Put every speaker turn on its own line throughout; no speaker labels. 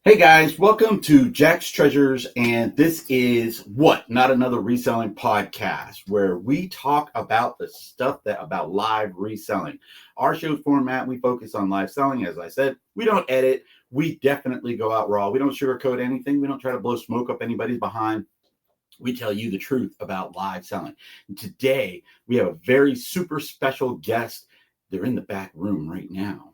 Hey guys, welcome to Jack's Treasures, and this is not another reselling podcast where we talk about the stuff about live reselling. Our show format, we focus on live selling. As I said, we don't edit. We definitely go out raw. We don't sugarcoat anything. We don't try to blow smoke up anybody's behind. We tell you the truth about live selling. And today we have a very super special guest. They're in the back room right now.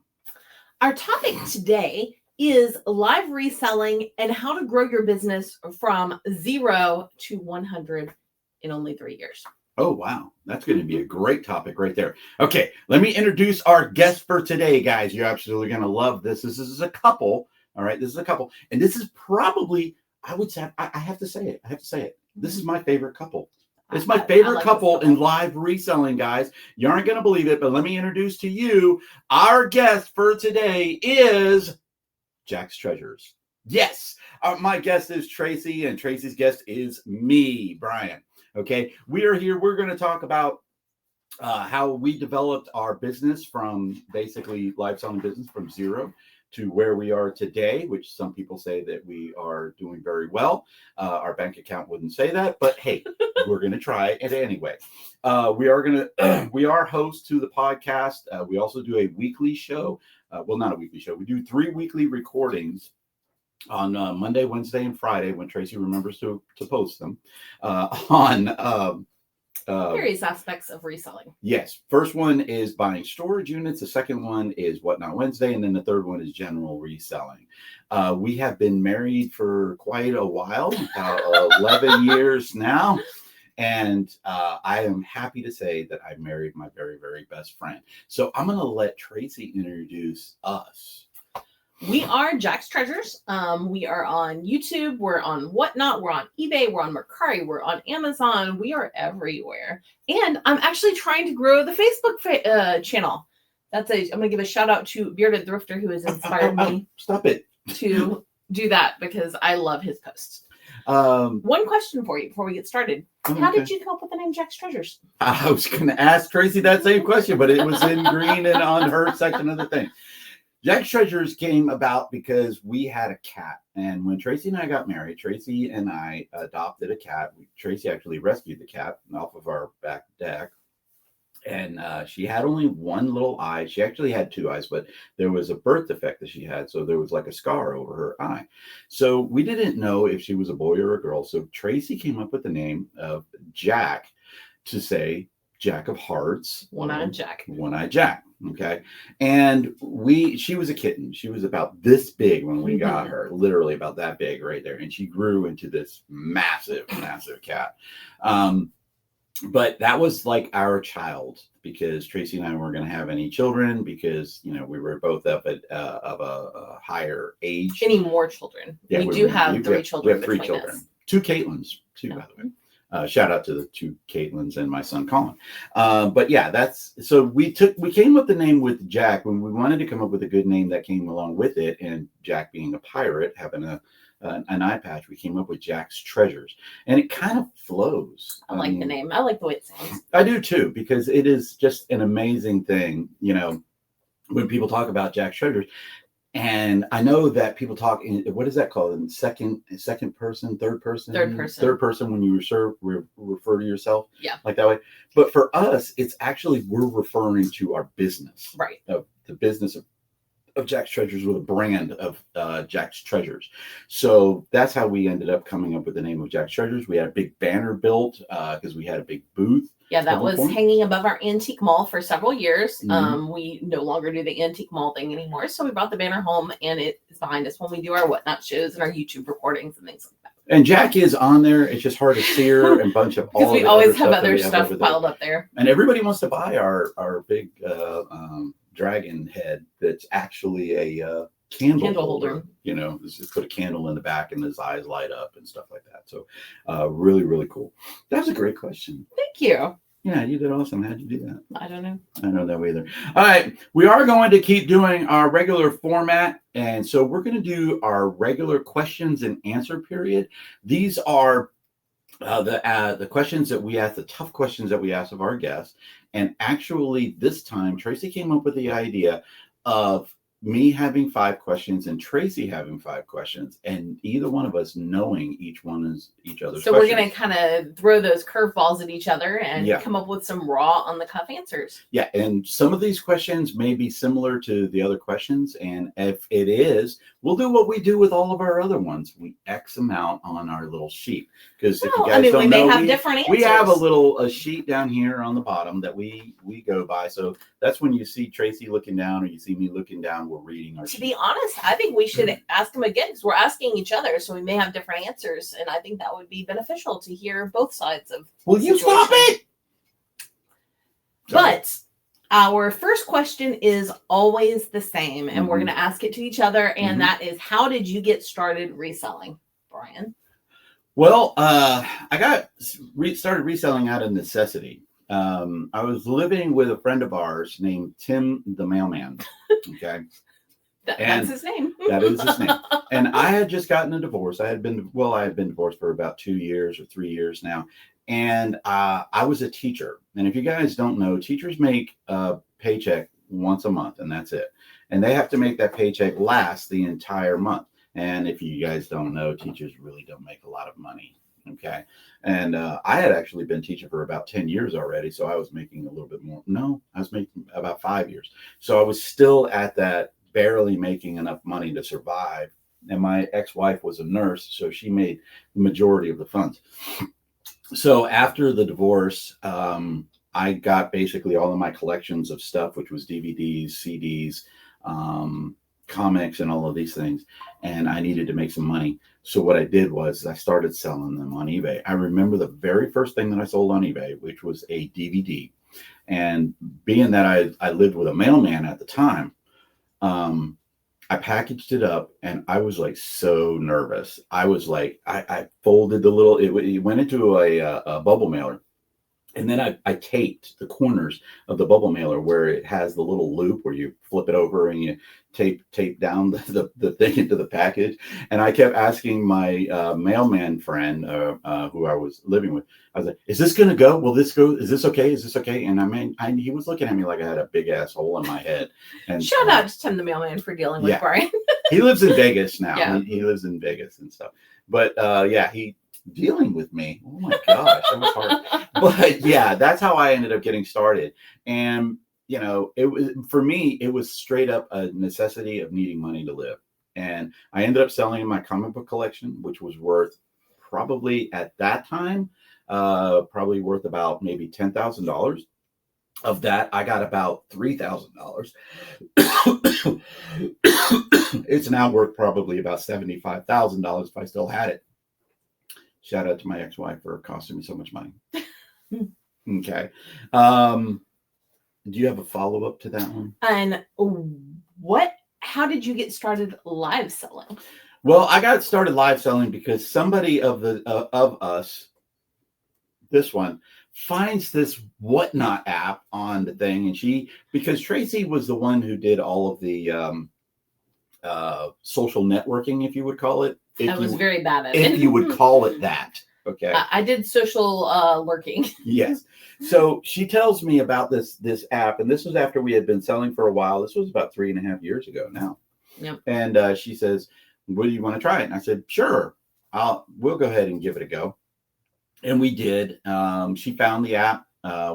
Our topic today is live reselling and how to grow your business from 0 to 100 in only 3 years.
Oh, wow. That's going to be a great topic right there. Okay, let me introduce our guest for today, guys. You're absolutely going to love this. This is a couple. All right, this is a couple. And this is probably, I would say, I have to say it. This is my favorite couple. It's my favorite couple in live reselling, guys. You aren't going to believe it, but let me introduce to you our guest for today is Jack's Treasures. Yes, my guest is Tracy, and Tracy's guest is me, Brian. Okay, we are here. We're going to talk about how we developed our business from basically live selling business from 0 to where we are today, which some people say that we are doing very well. Our bank account wouldn't say that, but hey, we're going to try it anyway. We are hosts to the podcast. We also do a weekly show. Well, not a weekly show. We do 3 weekly recordings on Monday, Wednesday, and Friday when Tracy remembers to post them on
various aspects of reselling.
Yes. First one is buying storage units. The second one is Whatnot Wednesday. And then the third one is general reselling. We have been married for quite a while, about 11 years now. And I am happy to say that I married my very, very best friend. So I'm going to let Tracy introduce us.
We are Jack's Treasures. We are on YouTube. We're on Whatnot. We're on eBay. We're on Mercari. We're on Amazon. We are everywhere. And I'm actually trying to grow the Facebook channel. I'm going to give a shout out to Bearded Thrifter, who has inspired me.
Stop it.
To do that because I love his posts. One question for you before we get started. How did you come up with the name Jack's Treasures?
I was going to ask Tracy that same question, but it was in green and on her section of the thing. Jack's Treasures came about because we had a cat. And when Tracy and I got married, Tracy and I adopted a cat. Tracy actually rescued the cat off of our back deck. And she had only one little eye. She actually had 2 eyes, but there was a birth defect that she had. So there was like a scar over her eye. So we didn't know if she was a boy or a girl. So Tracy came up with the name of Jack to say Jack of Hearts.
One-eyed Jack.
One-eyed Jack. Okay. And she was a kitten. She was about this big when we got her, literally about that big right there. And she grew into this massive, massive cat. But that was like our child because Tracy and I weren't going to have any children because, we were both of a higher age.
Any more children? Yeah, we do have 3 children.
We have 3 children. Us. 2 Caitlins, too, by the way. Shout out to the 2 Caitlins and my son Colin. But yeah, so we came up with the name with Jack when we wanted to come up with a good name that came along with it. And Jack being a pirate, having an eye patch, we came up with Jack's Treasures, and it kind of flows.
I like the name. I like the way it sounds.
I do too, because it is just an amazing thing. When people talk about Jack's Treasures. And I know that people talk in, what is that called? In second person, third person? Third person when you refer to yourself.
Yeah.
Like that way. But for us, it's actually, we're referring to our business.
Right.
Of the business of Jack's Treasures with a brand of Jack's Treasures. So that's how we ended up coming up with the name of Jack's Treasures. We had a big banner built because we had a big booth.
Yeah, that was hanging above our antique mall for several years. We no longer do the antique mall thing anymore. So we brought the banner home and it is behind us when we do our Whatnot shows and our YouTube recordings and things like that.
And Jack is on there. It's just hard to see her and a bunch of all.
Because we always have other stuff piled up there.
And everybody wants to buy our big dragon head that's actually a candle holder. Just put a candle in the back and his eyes light up and stuff like that. So really, really cool. That was a great question.
Thank you.
Yeah, you did awesome. How'd you do that?
I don't know.
I don't know either. All right. We are going to keep doing our regular format. And so we're going to do our regular questions and answer period. These are the questions that we ask, the tough questions that we ask of our guests. And actually this time, Tracy came up with the idea of me having 5 questions and Tracy having 5 questions, and either one of us knowing each other's
So
questions.
we're going to kind of throw those curveballs at each other and
Yeah.
come up with some raw on the cuff answers.
Yeah, and some of these questions may be similar to the other questions, and if it is, we'll do what we do with all of our other ones. We X them out on our little sheet, because if you guys don't know, we have a sheet down here on the bottom that we go by. So that's when you see Tracy looking down or you see me looking down, we're reading our sheet.
To be honest, I think we should ask them again, because we're asking each other, so we may have different answers, and I think that would be beneficial to hear both sides of.
Will you stop it?
But our first question is always the same, and we're going to ask it to each other, and that is, how did you get started reselling, Brian?
Well, I got started reselling out of necessity. I was living with a friend of ours named Tim the Mailman. Okay.
That's his name.
That is his name. And I had just gotten a divorce. I had been divorced for about 2 years or 3 years now. And I was a teacher. And if you guys don't know, teachers make a paycheck once a month, and that's it. And they have to make that paycheck last the entire month. And if you guys don't know, teachers really don't make a lot of money. Okay. And I had actually been teaching for about 10 years already. So I was making a little bit more. No, I was making about 5 years. So I was still at that, barely making enough money to survive. And my ex-wife was a nurse, so she made the majority of the funds. So after the divorce, I got basically all of my collections of stuff, which was DVDs, CDs, comics, and all of these things. And I needed to make some money. So what I did was I started selling them on eBay. I remember the very first thing that I sold on eBay, which was a DVD. And being that I lived with a mailman at the time, I packaged it up, and I was like so nervous. I was like, I folded the little, it went into a bubble mailer. And then I taped the corners of the bubble mailer where it has the little loop where you flip it over and you tape down the thing into the package. And I kept asking my mailman friend who I was living with, I was like, is this going to go? Will this go? Is this okay? Is this okay? And I mean, he was looking at me like I had a big ass hole in my head. And
shout out to Tim the Mailman for dealing with Brian.
He lives in Vegas now.
Yeah.
He lives in Vegas and stuff. But he dealing with me. Oh my gosh, that was hard. But yeah, that's how I ended up getting started. And you know, it was, for me, it was straight up a necessity of needing money to live. And I ended up selling my comic book collection, which was worth probably at that time, probably worth about maybe $10,000. Of that, I got about $3,000. It's now worth probably about $75,000 if I still had it. Shout out to my ex-wife for costing me so much money. Okay. Do you have a follow-up to that one?
And how did you get started live selling?
Well, I got started live selling because somebody of us, this one, finds this Whatnot app on the thing. And because Tracy was the one who did all of the social networking, if you would call it.
I was very bad at it.
If you would call it that. Okay.
I did social lurking.
Yes. So she tells me about this app, and this was after we had been selling for a while. This was about 3.5 years ago now.
Yep.
And she says, "What do you want to try it?" And I said, "Sure, we'll go ahead and give it a go." And we did. She found the app.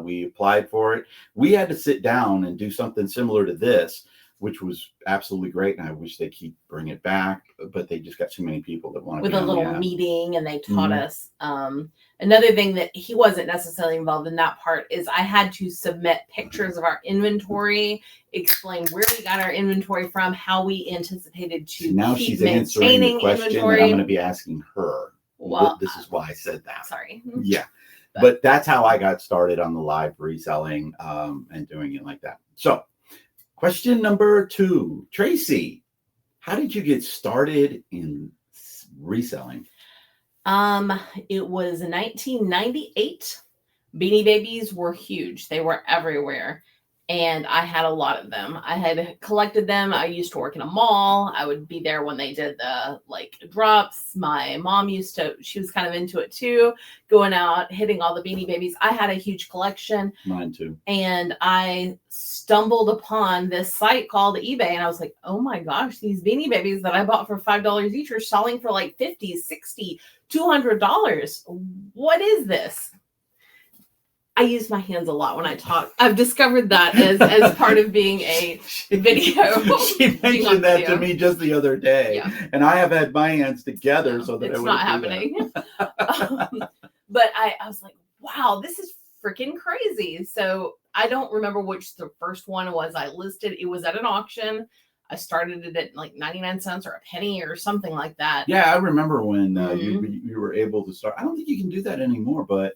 We applied for it. We had to sit down and do something similar to this, which was absolutely great. And I wish they keep bringing it back, but they just got too many people that want to
with a little meeting, and they taught us. Another thing that he wasn't necessarily involved in that part is I had to submit pictures of our inventory, explain where we got our inventory from, how we anticipated to
now
keep
she's answering the question
inventory.
that I'm going to be asking her.
Well,
this is why I said that.
Sorry.
Yeah. But that's how I got started on the live reselling and doing it like that. So question number 2, Tracy, how did you get started in reselling?
It was 1998. Beanie Babies were huge. They were everywhere. And I had a lot of them. I had collected them. I used to work in a mall. I would be there when they did the like drops. My mom she was kind of into it too, going out, hitting all the Beanie Babies. I had a huge collection.
Mine too.
And I stumbled upon this site called eBay, and I was like, oh my gosh, these Beanie Babies that I bought for $5 each are selling for like $50, $60, $200. What is this? I use my hands a lot when I talk. I've discovered that as part of being a video.
She mentioned that to me just the other day.
Yeah.
And I have had my hands together so that
it's
it would
not happening. But I was like, wow, this is freaking crazy. So I don't remember which the first one was I listed. It was at an auction. I started it at like 99 cents or a penny or something like that.
Yeah, I remember when you were able to start. I don't think you can do that anymore, but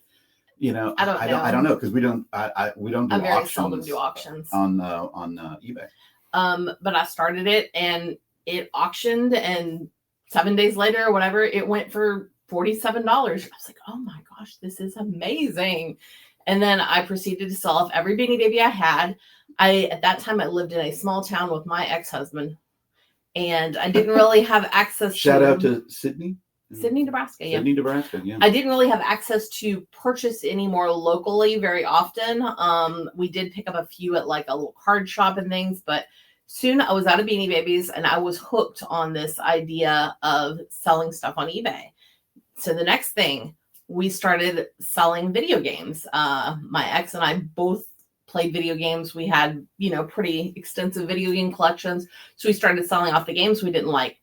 you know, I don't know because we don't do
I very
auctions.
seldom do auctions
on eBay.
But I started it and it auctioned, and 7 days later or whatever, it went for $47. I was like, oh my gosh, this is amazing. And then I proceeded to sell off every Beanie Baby I had. At that time I lived in a small town with my ex-husband, and I didn't really have access
Shout out to Sydney,
Nebraska. Yeah.
Sydney, Nebraska. Yeah.
I didn't really have access to purchase anymore locally very often. We did pick up a few at like a little card shop and things, but soon I was out of Beanie Babies and I was hooked on this idea of selling stuff on eBay. So the next thing, we started selling video games. My ex and I both played video games. We had, pretty extensive video game collections. So we started selling off the games we didn't like.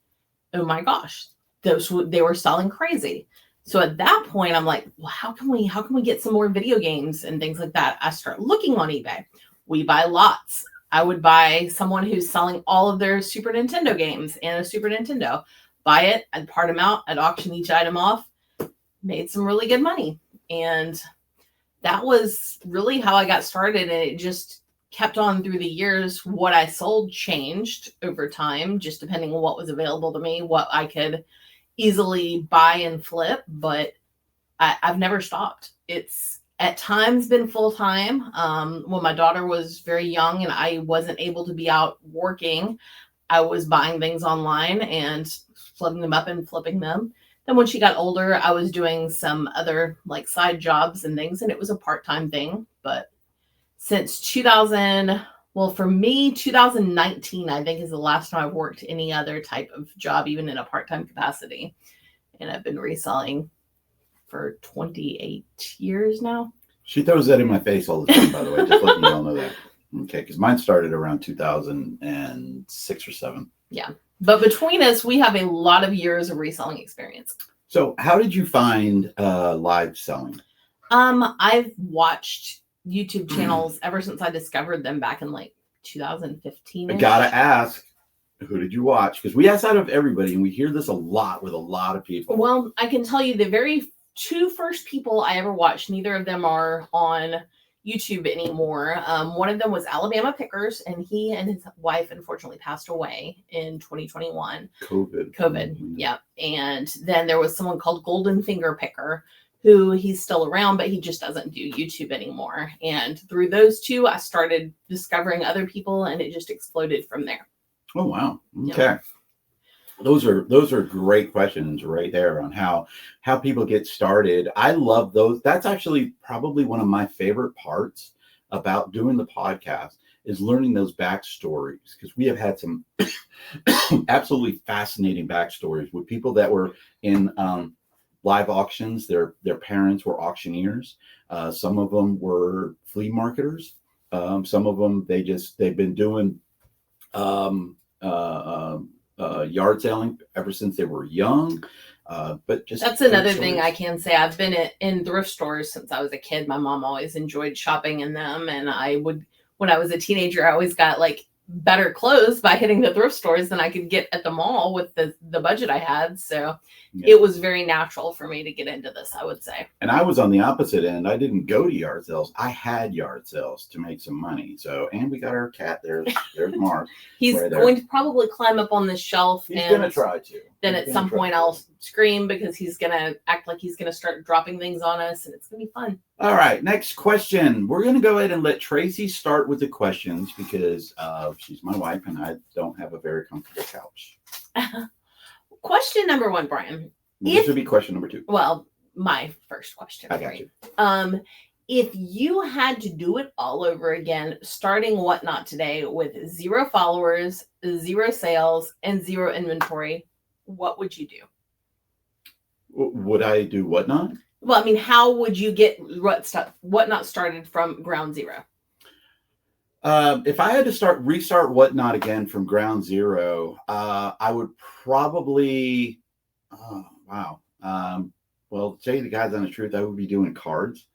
Oh my gosh, they were selling crazy. So at that point, I'm like, well, how can we get some more video games and things like that? I start looking on eBay. We buy lots. I would buy someone who's selling all of their Super Nintendo games and a Super Nintendo. Buy it, I'd part them out, I'd auction each item off, made some really good money. And that was really how I got started. And it just kept on through the years. What I sold changed over time, just depending on what was available to me, what I could easily buy and flip. But I've never stopped. It's at times been full time. When my daughter was very young and I wasn't able to be out working, I was buying things online and flooding them up and flipping them. Then when she got older, I was doing some other like side jobs and things, and it was a part-time thing. But since 2019, I think is the last time I've worked any other type of job, even in a part-time capacity. And I've been reselling for 28 years now.
She throws that in my face all the time, by the way, just letting you all know that. Okay, because mine started around 2006 or 7.
Yeah. But between us, we have a lot of years of reselling experience.
So how did you find live selling?
I've watched YouTube channels ever since I discovered them back in like 2015.
I gotta ask, who did you watch? Because we ask out of everybody, and we hear this a lot with a lot of people.
Well, I can tell you the very two first people I ever watched, neither of them are on YouTube anymore. One of them was Alabama Pickers, and he and his wife unfortunately passed away in 2021. COVID, yeah. And then there was someone called Golden Finger Picker, who he's still around, but he just doesn't do YouTube anymore. And through those two, I started discovering other people, and it just exploded from there.
Oh, wow. Okay.
Yeah.
Those are great questions right there on how people get started. I love those. That's actually probably one of my favorite parts about doing the podcast is learning those backstories, because we have had some absolutely fascinating backstories with people that were in live auctions. Their parents were auctioneers. Some of them were flea marketers. Some of them they've been doing yard selling ever since they were young. But just
that's another thing I can say. I've been in thrift stores since I was a kid. My mom always enjoyed shopping in them, and when I was a teenager, I always got like better clothes by hitting the thrift stores than I could get at the mall with the budget I had. So it was very natural for me to get into this, I would say.
And I was on the opposite end. I didn't go to yard sales. I had yard sales to make some money. So, and we got our cat. There's Mark.
He's
right
going to probably climb up on this shelf.
He's going to try to.
Then at some point I'll scream because he's going to act like he's going to start dropping things on us, and it's going to be fun.
All right, next question. We're going to go ahead and let Tracy start with the questions because she's my wife and I don't have a very comfortable couch.
Question number 1, Brian.
This would be question number 2.
Well, my first question.
I got you.
If you had to do it all over again, starting Whatnot today with 0 followers, 0 sales, and 0 inventory, what would you do?
Would I do Whatnot?
Well, I mean, how would you get Whatnot started from ground zero?
If I had to restart Whatnot again from ground zero, I would probably, well, to tell you the God's honest truth, I would be doing cards,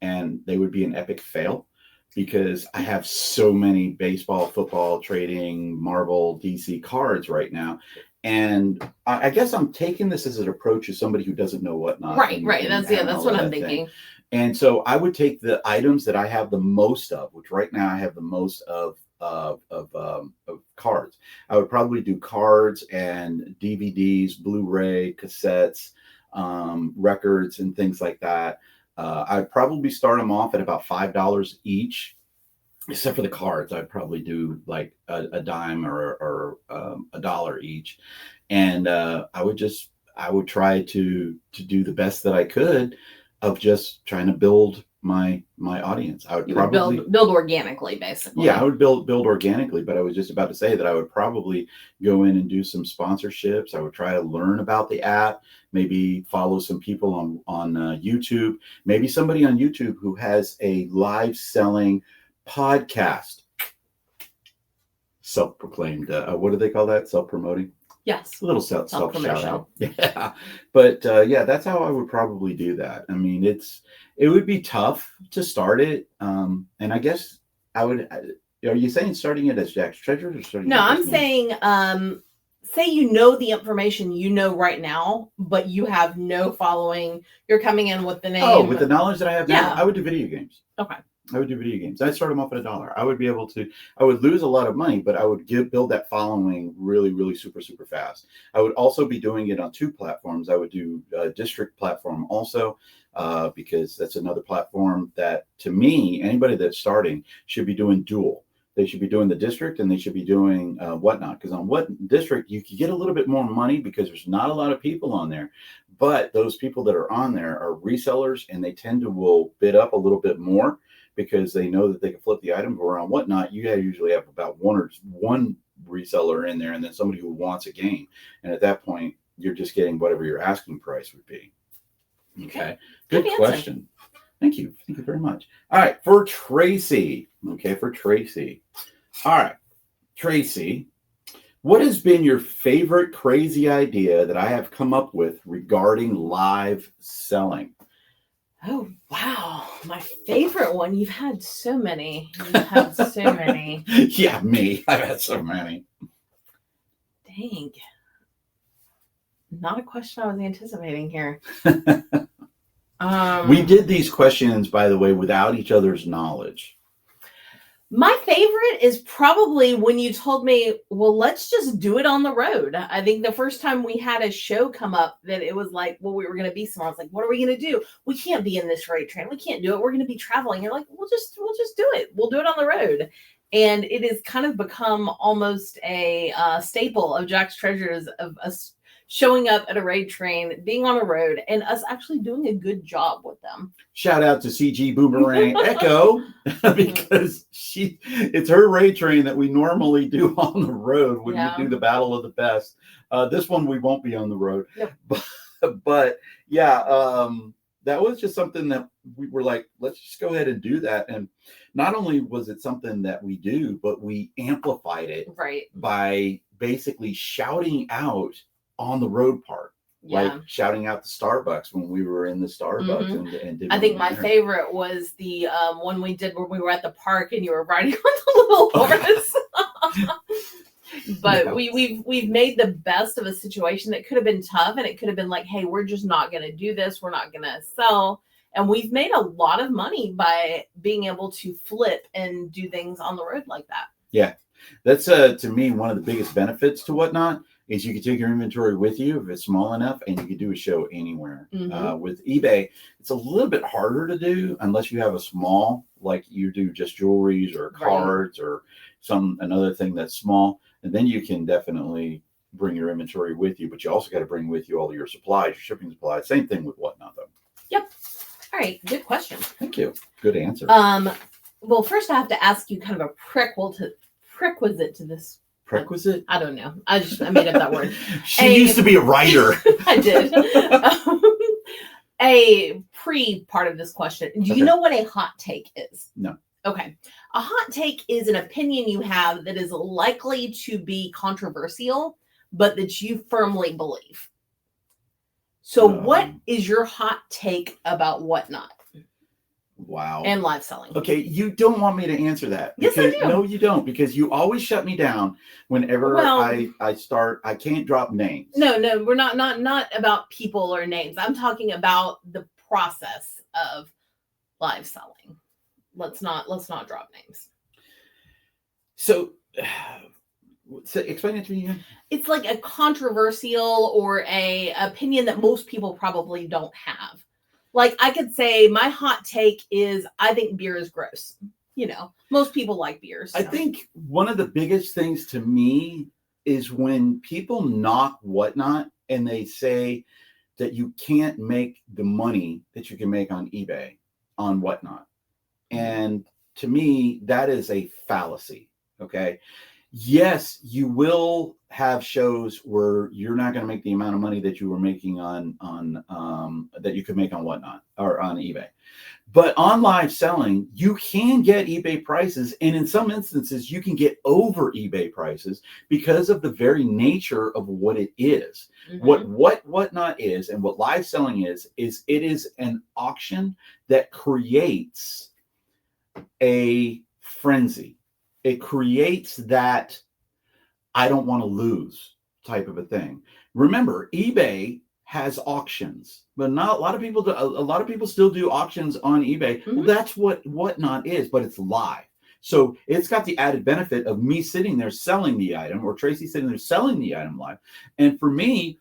and they would be an epic fail because I have so many baseball, football, trading, Marvel, DC cards right now. And I guess I'm taking this as an approach of somebody who doesn't know Whatnot.
Right. That's what I'm thinking.
And so I would take the items that I have the most of, which right now I have the most of cards. I would probably do cards and DVDs, Blu-ray, cassettes, records, and things like that. I'd probably start them off at about $5 each, except for the cards. I'd probably do like a dime or $1 each, and I would try to do the best that I could of just trying to build my audience. I would probably
build organically, basically.
Yeah, I would build organically, but I was just about to say that I would probably go in and do some sponsorships. I would try to learn about the app, maybe follow some people on YouTube, maybe somebody on YouTube who has a live selling podcast. Self-proclaimed, what do they call that? Self-promoting?
Yes.
A little self shout out. Yeah. But yeah, that's how I would probably do that. I mean, it would be tough to start it. And I guess I would, are you saying starting it as Jack's Treasures or starting?
No, I'm saying, say you know the information you know right now, but you have no following. You're coming in with the name.
Oh, with the knowledge that I have now,
Yeah.
I would do video games.
Okay.
I would do video games. I'd start them off at $1. I would be able to, I would lose a lot of money, but I would build that following really, really super, super fast. I would also be doing it on 2 platforms. I would do a district platform also, because that's another platform that, to me, anybody that's starting should be doing dual. They should be doing the district and they should be doing Whatnot, because on district, you can get a little bit more money because there's not a lot of people on there. But those people that are on there are resellers, and they tend to will bid up a little bit more, because they know that they can flip the item. Around Whatnot, you usually have about one reseller in there, and then somebody who wants a game. And at that point, you're just getting whatever your asking price would be. Okay. Good question. Thank you. Thank you very much. All right. For Tracy. Okay. For Tracy. All right. Tracy, what has been your favorite crazy idea that I have come up with regarding live selling?
Oh, wow. My favorite one. You've had so many.
Yeah, me. I've had so many.
Dang. Not a question I was anticipating here.
We did these questions, by the way, without each other's knowledge.
My favorite is probably when you told me, well, let's just do it on the road. I think the first time we had a show come up that it was like, well, we were going to be somewhere. I was like, what are we going to do? We can't be in this freight train. We can't do it. We're going to be traveling. You're like, we'll just do it. We'll do it on the road. And it has kind of become almost a staple of Jack's Treasures, of us showing up at a raid train, being on a road, and us actually doing a good job with them.
Shout out to CG Boomerang Echo, because it's her raid train that we normally do on the road when we do the Battle of the Best. This one we won't be on the road. Yep. But yeah, that was just something that we were like, let's just go ahead and do that. And not only was it something that we do, but we amplified it by basically shouting out on the road part, like shouting out the Starbucks when we were in the Starbucks. And
I think my favorite was the one we did where we were at the park and you were riding on the little horse. But
No.
we've made the best of a situation that could have been tough, and it could have been like, hey, we're just not going to do this. We're not going to sell. And we've made a lot of money by being able to flip and do things on the road like that.
Yeah. That's to me one of the biggest benefits to Whatnot is you can take your inventory with you if it's small enough, and you can do a show anywhere. With eBay, it's a little bit harder to do unless you have a small, like you do just jewelries or cards or another thing that's small, and then you can definitely bring your inventory with you. But you also got to bring with you all of your supplies, your shipping supplies. Same thing with Whatnot, though.
Yep. All right. Good question.
Thank you. Good answer.
Well, first I have to ask you kind of a prerequisite to this.
Prerequisite?
I don't know. I made up that word.
She used to be a writer.
I did. A part of this question. Do you know what a hot take is?
No.
Okay. A hot take is an opinion you have that is likely to be controversial, but that you firmly believe. So what is your hot take about Whatnot?
Wow.
And live selling.
Okay, you don't want me to answer that.
Yes, I do.
No, you don't, because you always shut me down whenever I start. I can't drop names.
No, we're not about people or names. I'm talking about the process of live selling. Let's not drop names.
So explain it to me again.
It's like a controversial or a opinion that most people probably don't have. Like I could say my hot take is I think beer is gross. Most people like beer. So.
I think one of the biggest things to me is when people knock Whatnot and they say that you can't make the money that you can make on eBay on Whatnot. And to me, that is a fallacy. Okay. Yes, you will have shows where you're not going to make the amount of money that you were making on that you could make on Whatnot or on eBay. But on live selling, you can get eBay prices, and in some instances, you can get over eBay prices because of the very nature of what it is. Mm-hmm. What Whatnot is, and what live selling is it is an auction that creates a frenzy. It creates that I don't want to lose type of a thing. Remember, eBay has auctions, but not a lot of people do. A lot of people still do auctions on eBay. Mm-hmm. Well, that's what Whatnot is, but it's live. So it's got the added benefit of me sitting there selling the item, or Tracy sitting there selling the item live. And for me,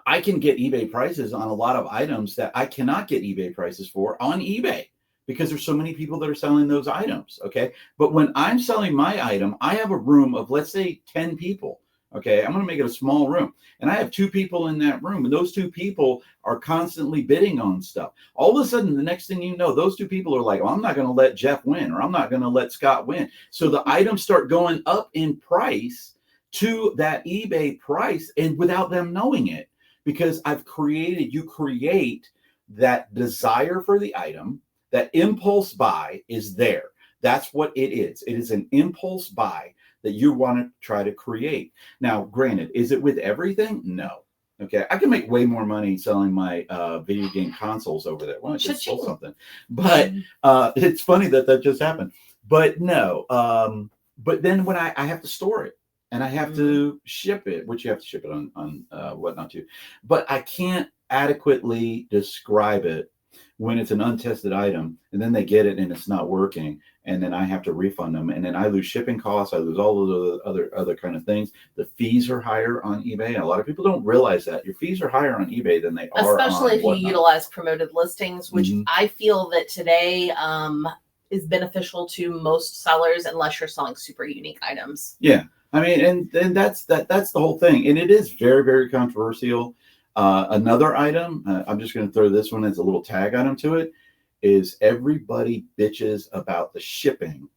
I can get eBay prices on a lot of items that I cannot get eBay prices for on eBay, because there's so many people that are selling those items. Okay. But when I'm selling my item, I have a room of, let's say, 10 people. Okay. I'm going to make it a small room, and I have 2 people in that room, and those 2 people are constantly bidding on stuff. All of a sudden, the next thing you know, those 2 people are like, well, I'm not going to let Jeff win, or I'm not going to let Scott win. So the items start going up in price to that eBay price, and without them knowing it, because you create that desire for the item. That impulse buy is there. That's what it is. It is an impulse buy that you want to try to create. Now, granted, is it with everything? No. Okay. I can make way more money selling my video game consoles over there. Well, I just sold something. But it's funny that just happened. But no. But then when I have to store it, and I have to ship it, which you have to ship it on Whatnot too. But I can't adequately describe it when it's an untested item, and then they get it and it's not working, and then I have to refund them, and then I lose shipping costs, I lose all of the other kind of things. The fees are higher on eBay. A lot of people don't realize that your fees are higher on eBay than they are,
especially if
Whatnot.
You utilize promoted listings, which I feel that today is beneficial to most sellers, unless you're selling super unique items.
Yeah, I mean, and that's the whole thing, and it is very, very controversial. Another item, I'm just going to throw this one as a little tag item to it, is everybody bitches about the shipping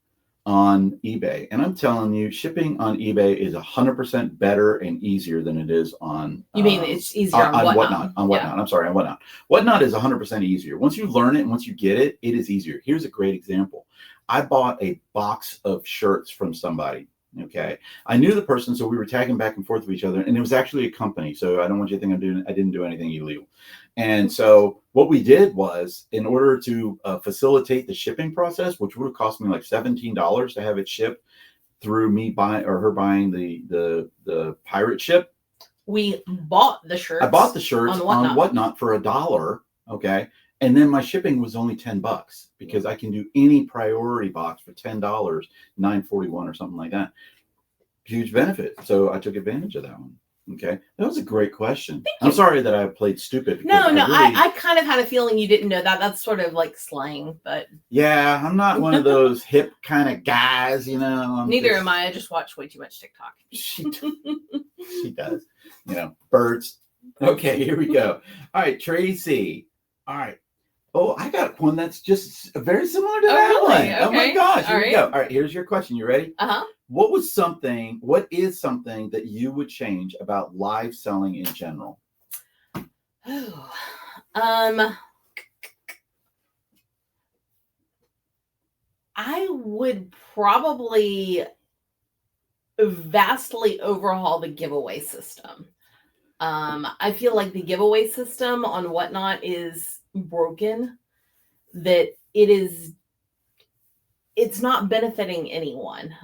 on eBay. And I'm telling you, shipping on eBay is 100% better and easier than it is on...
You mean it's easier on Whatnot?
On Whatnot. Yeah. I'm sorry, on Whatnot. Whatnot is 100% easier. Once you learn it and once you get it, it is easier. Here's a great example. I bought a box of shirts from somebody. Okay. I knew the person, so we were tagging back and forth with each other, and it was actually a company. So I don't want you to think I didn't do anything illegal. And so what we did was, in order to facilitate the shipping process, which would have cost me like $17 to have it shipped, through me buying or her buying the pirate ship.
We bought the shirts.
I bought the shirts
on
Whatnot for $1. Okay. And then my shipping was only $10 because I can do any priority box for $10, $9.41 or something like that. Huge benefit. So I took advantage of that one. Okay. That was a great question. I'm sorry that I played stupid.
No, I kind of had a feeling you didn't know that. That's sort of like slang, but
yeah, I'm not one of those hip kind of guys, you know.
Neither am I. I just watch way too much TikTok.
She does. You know, birds. Okay, here we go. All right, Tracy. All right. Oh, I got one that's just very similar to that one.
Okay.
Oh my gosh. Here we go. All right, here's your question. You ready?
Uh-huh.
What is something that you would change about live selling in general?
I would probably vastly overhaul the giveaway system. I feel like the giveaway system on Whatnot is broken, that it's not benefiting anyone.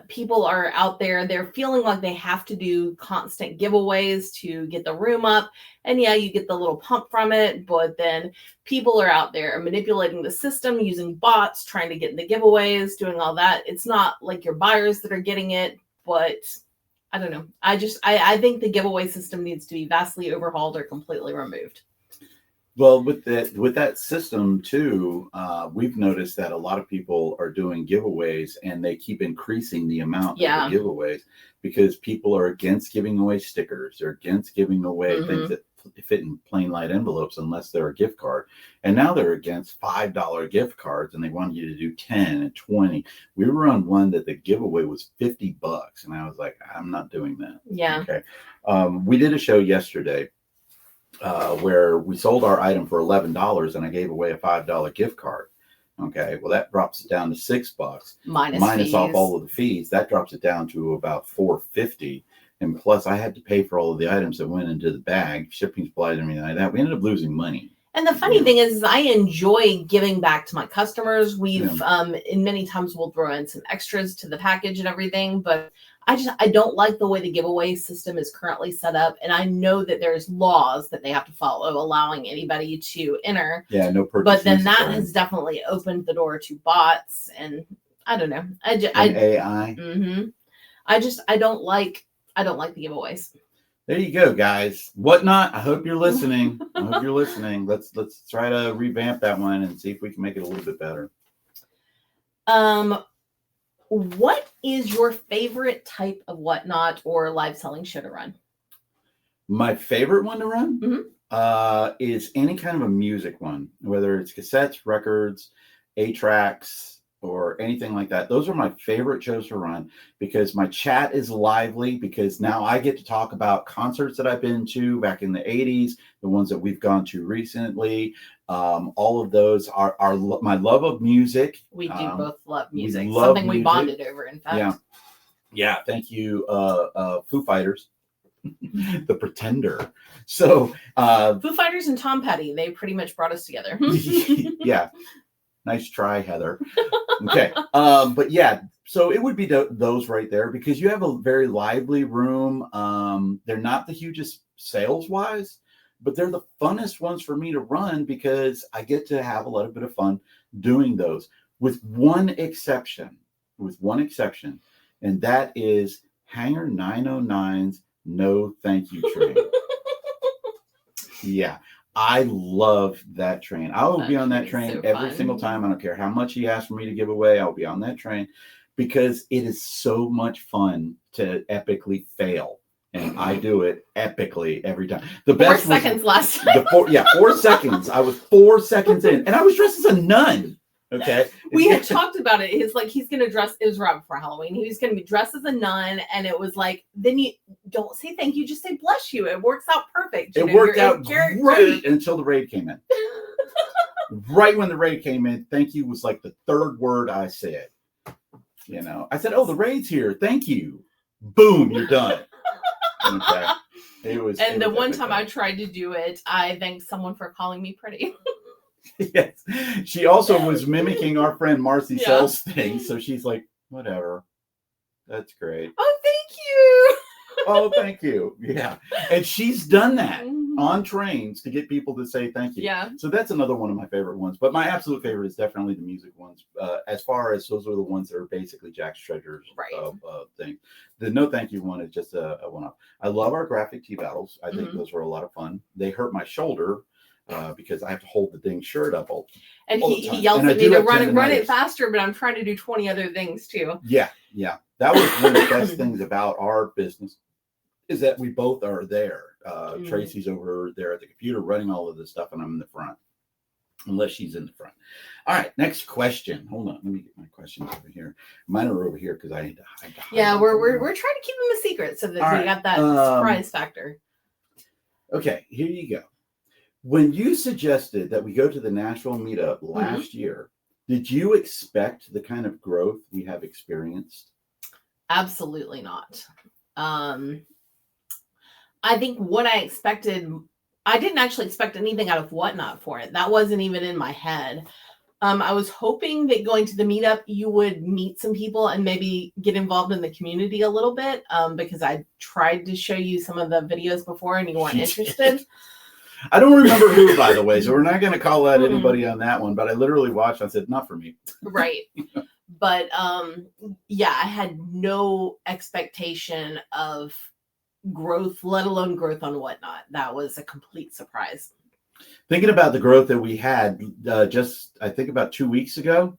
People are out there, they're feeling like they have to do constant giveaways to get the room up. And yeah, you get the little pump from it, but then people are out there manipulating the system, using bots, trying to get in the giveaways, doing all that. It's not like your buyers that are getting it, but I don't know. I think the giveaway system needs to be vastly overhauled or completely removed.
Well, with that system too, we've noticed that a lot of people are doing giveaways and they keep increasing the amount of the giveaways because people are against giving away stickers. They're against giving away things that fit in plain light envelopes unless they're a gift card. And now they're against $5 gift cards and they want you to do 10 and 20. We were on one that the giveaway was $50 and I was like, I'm not doing that.
Yeah.
Okay. We did a show yesterday where we sold our item for $11 and I gave away a $5 gift card. Okay, well that drops it down to $6 minus off all of the fees. That drops it down to about $4.50, and plus I had to pay for all of the items that went into the bag, shipping supplies, and everything like that. We ended up losing money.
And the funny thing is I enjoy giving back to my customers. We've in many times we'll throw in some extras to the package and everything, but I don't like the way the giveaway system is currently set up. And I know that there's laws that they have to follow, allowing anybody to enter.
Yeah, no purchase.
But then that has definitely opened the door to bots, and I don't know.
AI.
I don't like the giveaways.
There you go, guys. Whatnot. I hope you're listening. Let's try to revamp that one and see if we can make it a little bit better.
What is your favorite type of Whatnot or live selling show to run?
My favorite one to run is any kind of a music one, whether it's cassettes, records, 8-tracks, or anything like that. Those are my favorite shows to run because my chat is lively, because now I get to talk about concerts that I've been to back in the 80s, the ones that we've gone to recently. All of those are my love of music.
We do both love music. Something we bonded over, in fact.
Yeah. Thank you, Foo Fighters. The Pretender. So
Foo Fighters and Tom Petty, they pretty much brought us together.
Yeah. Nice try, Heather. Okay. But yeah, so it would be those right there because you have a very lively room. They're not the hugest sales wise, but they're the funnest ones for me to run because I get to have a little bit of fun doing those, with one exception, and that is Hangar 909's No Thank You train. Yeah. I love that train. I will be on that train every single time. I don't care how much he asks for me to give away. I'll be on that train because it is so much fun to epically fail. And I do it epically every time. The best
4 seconds last time.
4 seconds. I was 4 seconds in and I was dressed as a nun. Okay.
We had talked about it. He's going to dress, it was right before Halloween. He was going to be dressed as a nun. And it was like, then you don't say thank you, just say bless you. It works out perfect.
It worked out great until the raid came in. Right when the raid came in, thank you was like the third word I said. You know, I said, oh, the raid's here. Thank you. Boom, you're done. Okay. And
the one time I tried to do it, I thanked someone for calling me pretty.
Yes. She also was mimicking our friend Marcy Sells things. So she's like, whatever. That's great.
Oh, thank you.
Oh, thank you. Yeah. And she's done that
Mhm.
on trains to get people to say thank you.
Yeah.
So that's another one of my favorite ones. But my absolute favorite is definitely the music ones. As far as those are the ones that are basically Jack's Treasures
Right.
thing. The no thank you one is just a one off. I love our graphic tee battles. I think
Mhm.
those were a lot of fun. They hurt my shoulder because I have to hold the dang shirt up all
And
the
he
time.
yells
And I
at me
do
to
have
run it
tendinitis.
faster, but I'm trying to do 20 other things too.
Yeah. That was one of the best things about our business is that we both are there. Tracy's over there at the computer running all of this stuff, and I'm in the front, unless she's in the front. All right, next question. Hold on, let me get my questions over here. Mine are over here because I had to hide.
Yeah, we're trying to keep them a secret so that we got that surprise factor.
Okay, here you go. When you suggested that we go to the Nashville meetup last year, did you expect the kind of growth we have experienced?
Absolutely not. I think what I expected, I didn't actually expect anything out of Whatnot for it. That wasn't even in my head. I was hoping that going to the meetup, you would meet some people and maybe get involved in the community a little bit, because I tried to show you some of the videos before and you weren't interested.
I don't remember who, by the way, so we're not going to call out anybody on that one, but I literally watched. I said, not for me.
Right. But yeah, I had no expectation of growth, let alone growth on Whatnot. That was a complete surprise.
Thinking about the growth that we had just, I think, about 2 weeks ago.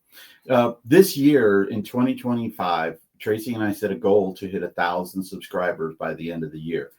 This year in 2025, Tracy and I set a goal to hit 1,000 subscribers by the end of the year.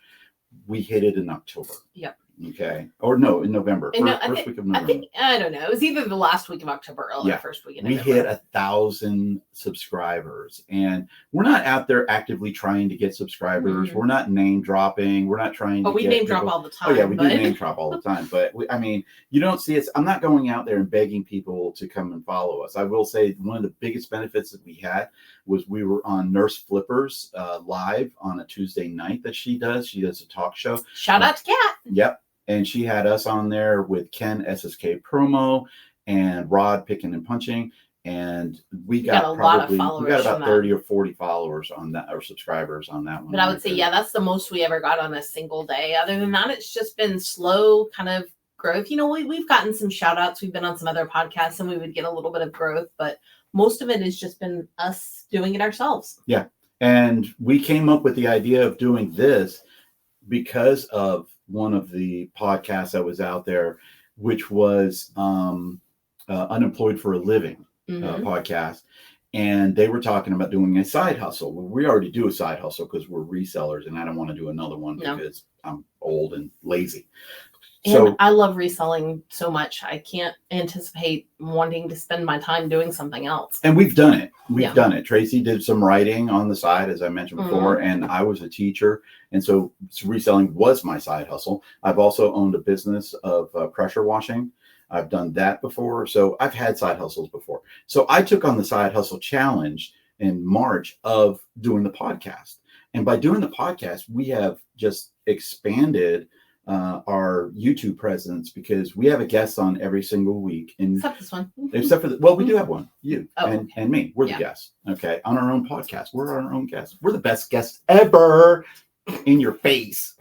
We hit it in October.
Yep.
Okay. Or no, in November.
First
week of November.
I don't know. It was either the last week of October or the first week of November.
We hit 1,000 subscribers, and we're not out there actively trying to get subscribers. We're not name dropping. We're not trying to
we name drop all the time.
Oh yeah, we do name drop all the time. But you don't see us. I'm not going out there and begging people to come and follow us. I will say one of the biggest benefits that we had was we were on Nurse Flippers live on a Tuesday night that she does. She does a talk show.
Shout out to Kat.
Yep. And she had us on there with Ken SSK Promo and Rod Picking and Punching. And we got about 30 or 40 followers on that, or subscribers on that one.
But I would say, that's the most we ever got on a single day. Other than that, it's just been slow kind of growth. We've gotten some shout outs. We've been on some other podcasts and we would get a little bit of growth, but most of it has just been us doing it ourselves. Yeah.
And we came up with the idea of doing this because of one of the podcasts that was out there, which was Unemployed for a Living podcast. And they were talking about doing a side hustle. Well, we already do a side hustle because we're resellers, and I don't want to do another one because I'm old and lazy.
And I love reselling so much. I can't anticipate wanting to spend my time doing something else.
And we've done it. We've done it. Tracy did some writing on the side, as I mentioned before, and I was a teacher. And so reselling was my side hustle. I've also owned a business of pressure washing. I've done that before. So I've had side hustles before. So I took on the side hustle challenge in March of doing the podcast. And by doing the podcast, we have just expanded our YouTube presence because we have a guest on every single week.
Except this one.
Except for we do have one. You and me. We're the guests. Okay. On our own podcast. We're our own guests. We're the best guests ever in your face.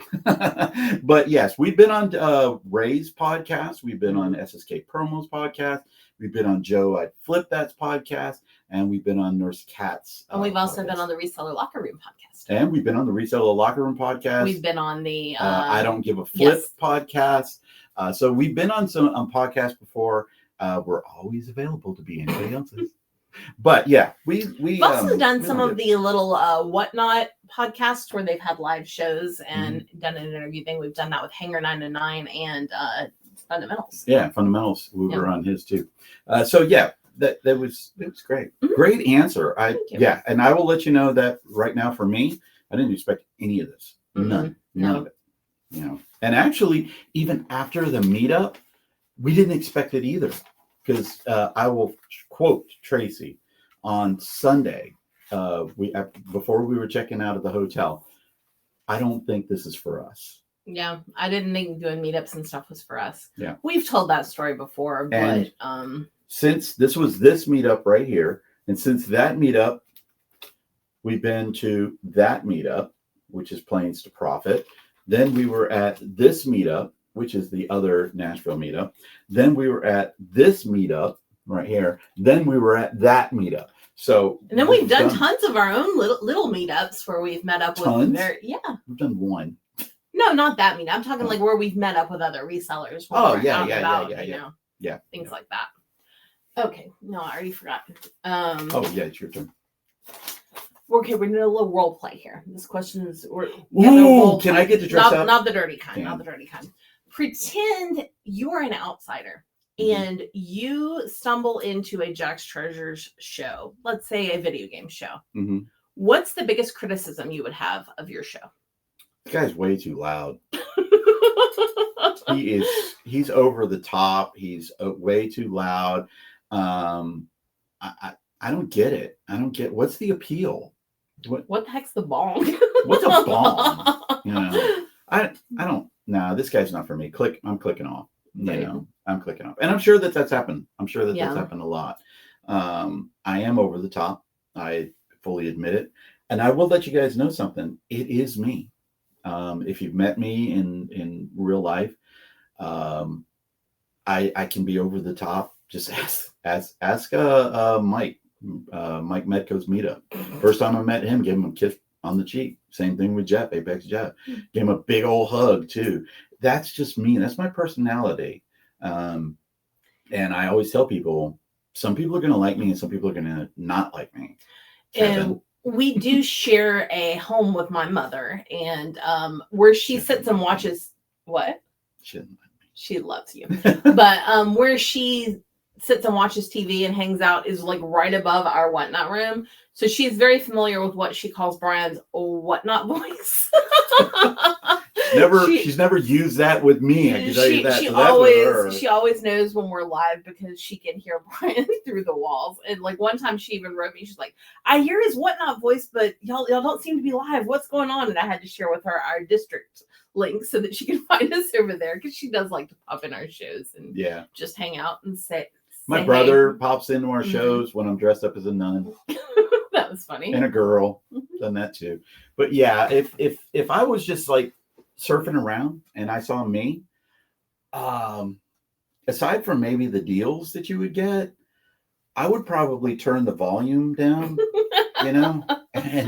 But yes, we've been on Ray's podcast. We've been on SSK Promo's podcast. We've been on Joe I Flip That's podcast. And we've been on Nurse Kat's.
And we've also been on the Reseller Locker Room podcast.
And we've been on the Reseller Locker Room podcast.
We've been on the
I Don't Give a Flip podcast. So we've been on some podcasts before. We're always available to be anybody else's. But yeah, we've
also done some of the little Whatnot podcasts where they've had live shows and done an interview thing. We've done that with Hanger 909 and Fundamentals.
Yeah, Fundamentals. We were on his too. So yeah. That was great. Great answer. And I will let you know that right now for me, I didn't expect any of this. None of it. And actually, even after the meetup, we didn't expect it either. Because I will quote Tracy on Sunday, before we were checking out of the hotel. I don't think this is for us.
Yeah, I didn't think doing meetups and stuff was for us.
Yeah,
we've told that story before, but
since this was this meetup right here, and since that meetup, We've been to that meetup, which is Planes to Profit. Then we were at this meetup, which is the other Nashville meetup. Then we were at this meetup right here. Then we were at that meetup. So,
and then we've done tons of our own little meetups where we've met up with
We've done one.
No, not that meetup. I'm talking like where we've met up with other resellers.
Yeah.
Things like that. Okay. No, I already forgot.
It's your turn.
Okay, we're doing a little role play here. This question is
can I get to dress up?
Not the dirty kind. Not the dirty kind. Pretend you're an outsider and you stumble into a Jack's Treasures show. Let's say a video game show.
Mm-hmm.
What's the biggest criticism you would have of your show?
This guy's way too loud. He's over the top. He's way too loud. I don't get it. What's the appeal?
What the heck's the bong?
What's a bong? I don't. No, this guy's not for me. I'm clicking off.
Right.
I'm clicking off, and I'm sure that's happened. I'm sure that's happened a lot. I am over the top. I fully admit it, and I will let you guys know something. It is me. If you've met me in real life, I can be over the top. Just ask Mike Medco's meetup. First time I met him, gave him a kiss on the cheek. Same thing with Jeff, Apex Jeff. Gave him a big old hug too. That's just me. That's my personality. And I always tell people, some people are going to like me and some people are going to not like me.
And we do share a home with my mother, and where she sits and watches what? She loves you. But where she sits and watches TV and hangs out is like right above our whatnot room. So she's very familiar with what she calls Brian's whatnot voice.
She's never used that with me. I can tell you that.
She always knows when we're live because she can hear Brian through the walls. And like one time she even wrote me, she's like, I hear his whatnot voice, but y'all don't seem to be live. What's going on? And I had to share with her our district link so that she can find us over there, because she does like to pop in our shows and just hang out and say.
My brother pops into our shows when I'm dressed up as a nun.
That was funny.
And a girl. Done that too. But yeah, if I was just like surfing around and I saw me, aside from maybe the deals that you would get, I would probably turn the volume down, and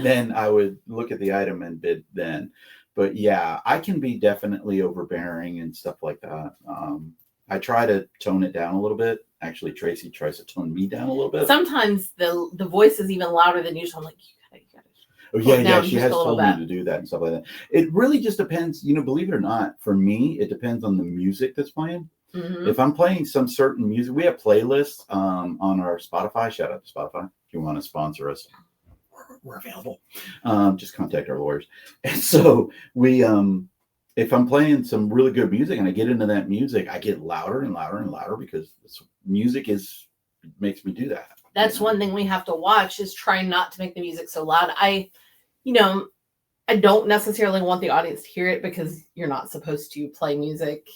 then I would look at the item and bid then. But yeah, I can be definitely overbearing and stuff like that. I try to tone it down a little bit. Actually, Tracy tries to tone me down a little bit.
Sometimes the voice is even louder than usual. I'm like, you gotta.
Oh yeah. She has told me to do that and stuff like that. It really just depends. Believe it or not, for me, it depends on the music that's playing. Mm-hmm. If I'm playing some certain music, we have playlists on our Spotify. Shout out to Spotify if you want to sponsor us. We're available. Just contact our lawyers. And so we if I'm playing some really good music and I get into that music, I get louder and louder and louder because music makes me do that.
That's one thing we have to watch, is try not to make the music so loud. I don't necessarily want the audience to hear it, because you're not supposed to play music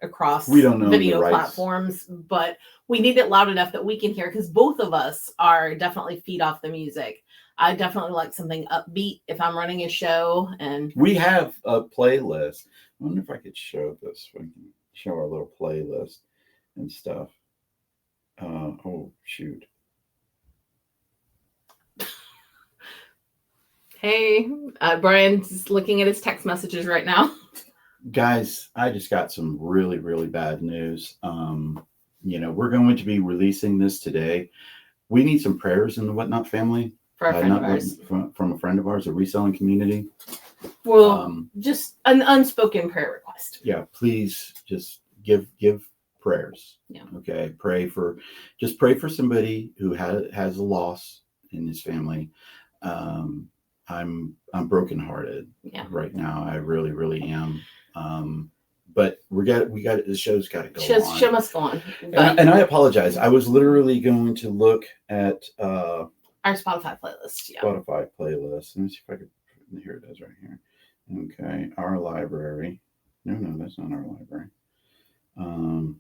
across video platforms, but we need it loud enough that we can hear, because both of us are definitely feed off the music. I definitely like something upbeat if I'm running a show. And
we have a playlist. I wonder if I could show this. We can show our little playlist and stuff. Oh, shoot.
Hey, Brian's looking at his text messages right now.
Guys, I just got some really, really bad news. We're going to be releasing this today. We need some prayers in the Whatnot family.
For a friend of ours.
From a friend of ours, a reselling community.
Well, just an unspoken prayer request.
Yeah, please just give prayers.
Yeah.
Okay. Pray for somebody who has a loss in his family. I'm brokenhearted right now. I really, really am. But we got the show's got to go on.
Show must go on.
And I apologize. I was literally going to look at
our Spotify playlist. Yeah.
Spotify playlist. Let me see if I could. Here it is right here. Okay, our library. No, that's not our library.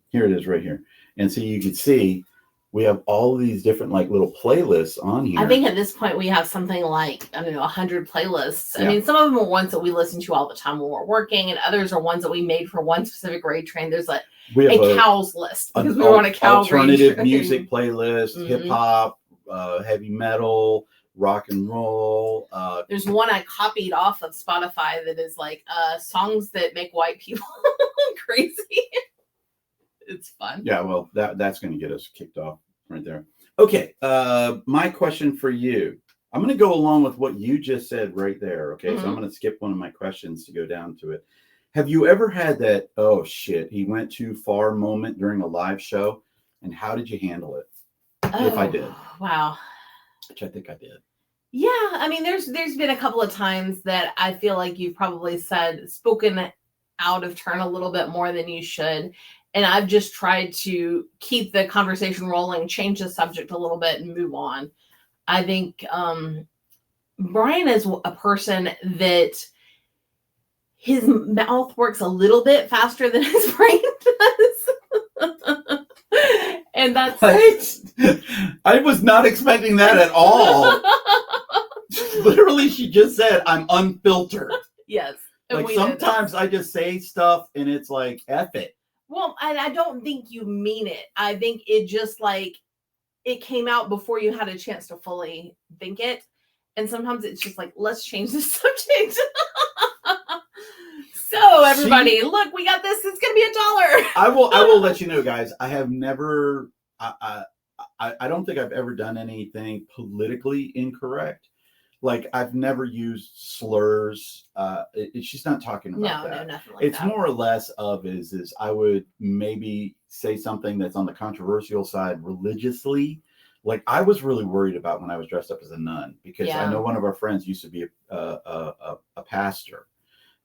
Here it is right here. And so you can see We have all of these different like little playlists on here.
I think at this point we have something like, I don't know, 100 playlists.
Yeah.
I mean, some of them are ones that we listen to all the time when we're working, and others are ones that we made for one specific grade train. There's like
we have
a cows list because we were on a cow
alternative
range.
music playlist, hip hop, heavy metal, rock and roll.
There's one I copied off of Spotify that is like songs that make white people crazy. It's fun.
Yeah, well, that's going to get us kicked off right there. Okay, my question for you. I'm going to go along with what you just said right there. Okay, so I'm going to skip one of my questions to go down to it. Have you ever had that, oh shit, he went too far moment during a live show? And how did you handle it? If I did.
Wow.
Which I think I did.
Yeah, I mean, there's been a couple of times that I feel like you've probably spoken out of turn a little bit more than you should. And I've just tried to keep the conversation rolling, change the subject a little bit and move on. I think Brian is a person that his mouth works a little bit faster than his brain does. And that's...
What? I was not expecting that at all. Literally, she just said, I'm unfiltered.
Yes.
Like sometimes I just say stuff and it's like, F it.
Well, I don't think you mean it. I think it just like, it came out before you had a chance to fully think it. And sometimes it's just like, let's change the subject. So everybody, look, we got this. It's going to be $1.
I will let you know, guys. I have never, I don't think I've ever done anything politically incorrect. Like I've never used slurs. She's not talking about that.
No, nothing like that.
It's more or less of is I would maybe say something that's on the controversial side religiously. Like I was really worried about when I was dressed up as a nun because I know one of our friends used to be a pastor,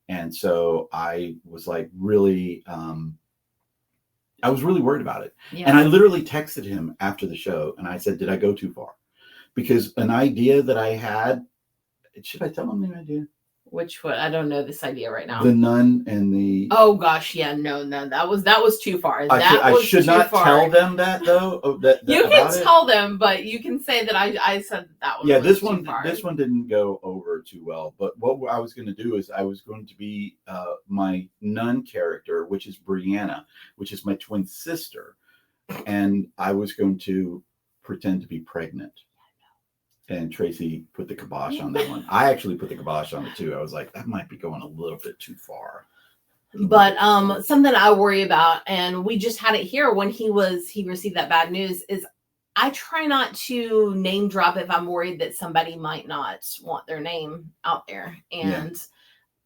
and so I was like really, I was really worried about it. Yeah. And I literally texted him after the show and I said, "Did I go too far?" Because an idea that I had, should I tell them the idea?
Which one? I don't know this idea right now.
The nun and the...
Oh gosh, yeah, no, that was too far.
I should not tell them that though.
You can tell them, but you can say that I said that one.
Yeah,
was too far.
This one didn't go over too well. But what I was going to do is I was going to be my nun character, which is Brianna, which is my twin sister, and I was going to pretend to be pregnant. And Tracy put the kibosh on that one. I actually put the kibosh on it too. I was like, that might be going a little bit too far.
But something I worry about, and we just had it here when he received that bad news, is I try not to name drop if I'm worried that somebody might not want their name out there. And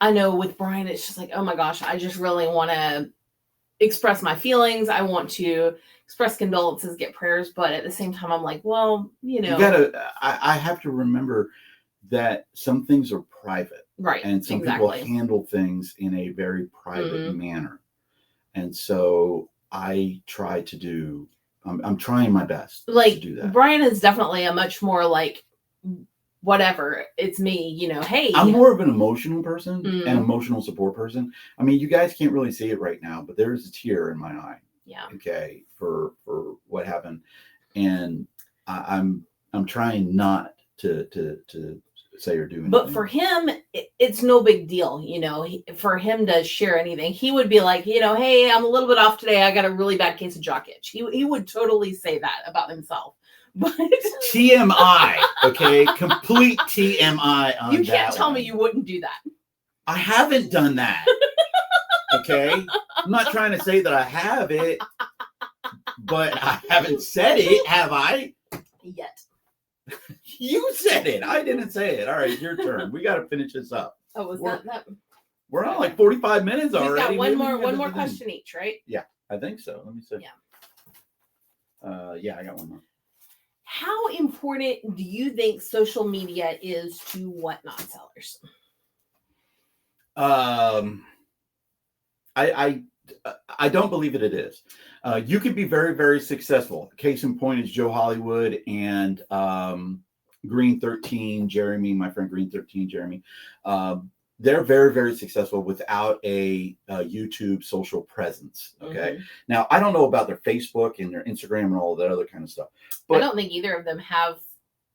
I know with Brian, it's just like, oh my gosh, I just really want to express my feelings. I want to express condolences, get prayers, but at the same time, I'm like, well, you know,
I have to remember that some things are private,
right?
And some people handle things in a very private manner, and so I try to do. I'm trying my best to do that.
Brian is definitely a much more like, whatever, it's me, you know, hey.
I'm more of an emotional person, an emotional support person. I mean, you guys can't really see it right now, but there's a tear in my eye.
Yeah.
Okay. For what happened. And I'm trying not to say or do anything.
But for him, it's no big deal. You know, for him to share anything, he would be like, you know, hey, I'm a little bit off today. I got a really bad case of jock itch. He would totally say that about himself. But
TMI. Okay. Complete TMI on that.
You can't tell me you wouldn't do that.
I haven't done that. Okay. I'm not trying to say that I have it, but I haven't said it, have I?
Yet.
You said it. I didn't say it. All right, your turn. We got to finish this up.
Oh, was that?
We're on like 45 minutes already.
We've got one more question each, right?
Yeah, I think so. Let me see. Yeah, I got one more.
How important do you think social media is to whatnot sellers?
I don't believe that it is. You could be very, very successful. Case in point is Joe Hollywood and Green 13, Jeremy, my friend Green 13, Jeremy. they're very, very successful without a YouTube social presence. Okay.
Mm-hmm.
Now, I don't know about their Facebook and their Instagram and all that other kind of stuff. But
I don't think either of them have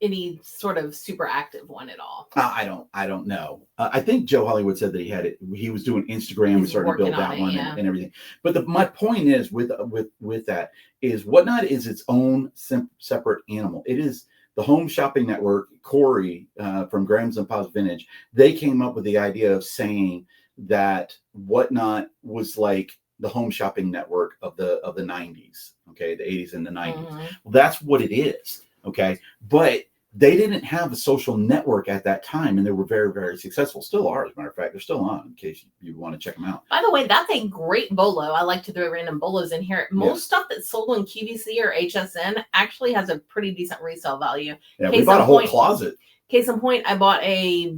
any sort of super active one at all.
I don't know. I think Joe Hollywood said that he had it. He was doing Instagram and starting to build that one and everything. But my point is with that is Whatnot is its own separate animal. It is the Home Shopping Network. Corey from Grams and Paws Vintage. They came up with the idea of saying that Whatnot was like the Home Shopping Network of the 90s. Okay, the 80s and the 90s.
Mm-hmm.
Well, that's what it is. Okay, but they didn't have a social network at that time, and they were very, very successful. Still are, as a matter of fact. They're still on, in case you want to check them out.
By the way, that's a great bolo. I like to throw random bolos in here. Most stuff that's sold on QVC or HSN actually has a pretty decent resale value.
Yeah, we bought a whole closet.
Case in point, I bought a,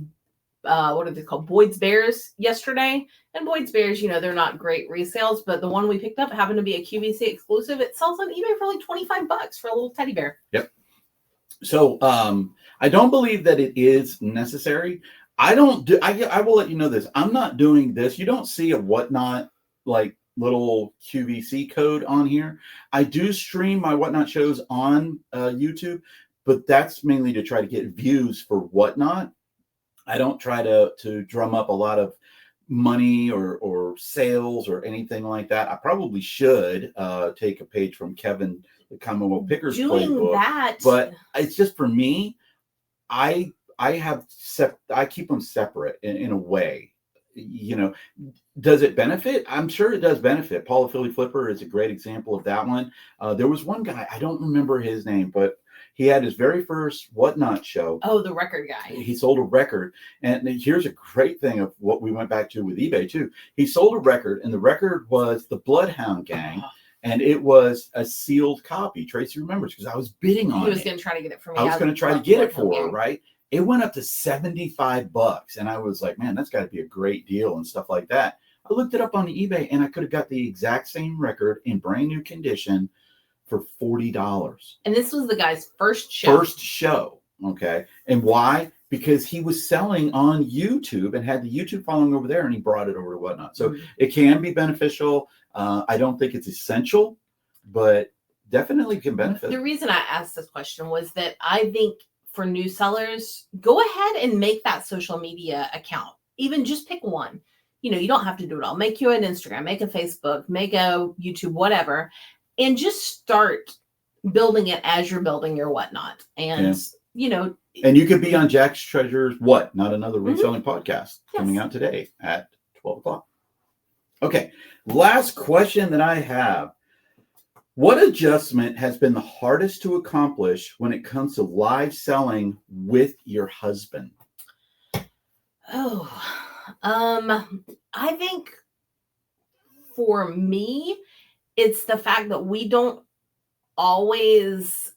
what are they called? Boyd's Bears yesterday. And Boyd's Bears, they're not great resales, but the one we picked up happened to be a QVC exclusive. It sells on eBay for like $25 for a little teddy bear.
Yep. So I don't believe that it is necessary. I will let you know this. I'm not doing this. You don't see a Whatnot like little QVC code on here. I do stream my Whatnot shows on YouTube, but that's mainly to try to get views for Whatnot. I don't try to drum up a lot of money or sales or anything like that. I probably should take a page from Kevin, the Commonwealth Pickers playbook,
that,
but it's just for me. I keep them separate in a way. Does it benefit? I'm sure it does benefit. Paula Philly Flipper is a great example of that one. There was one guy, I don't remember his name, but he had his very first Whatnot show.
Oh, the record guy.
He sold a record. And here's a great thing of what we went back to with eBay too. He sold a record, and the record was the Bloodhound Gang. And it was a sealed copy. Tracy remembers because I was bidding on it.
He was going to try to get it for me.
I was going to try to get it for her, right? It went up to $75. And I was like, man, that's got to be a great deal and stuff like that. I looked it up on eBay, and I could have got the exact same record in brand new condition for $40.
And this was the guy's first show.
Okay. And why? Because he was selling on YouTube and had the YouTube following over there, and he brought it over to Whatnot. So it can be beneficial. I don't think it's essential, but definitely can benefit.
The reason I asked this question was that I think for new sellers, go ahead and make that social media account. Even just pick one. You don't have to do it all. Make you an Instagram, make a Facebook, make a YouTube, whatever, and just start building it as you're building your Whatnot. And,
and you could be on Jack's Treasures, Not Another Reselling podcast coming out today at 12 o'clock. Okay. Last question that I have. What adjustment has been the hardest to accomplish when it comes to live selling with your husband?
I think for me, it's the fact that we don't always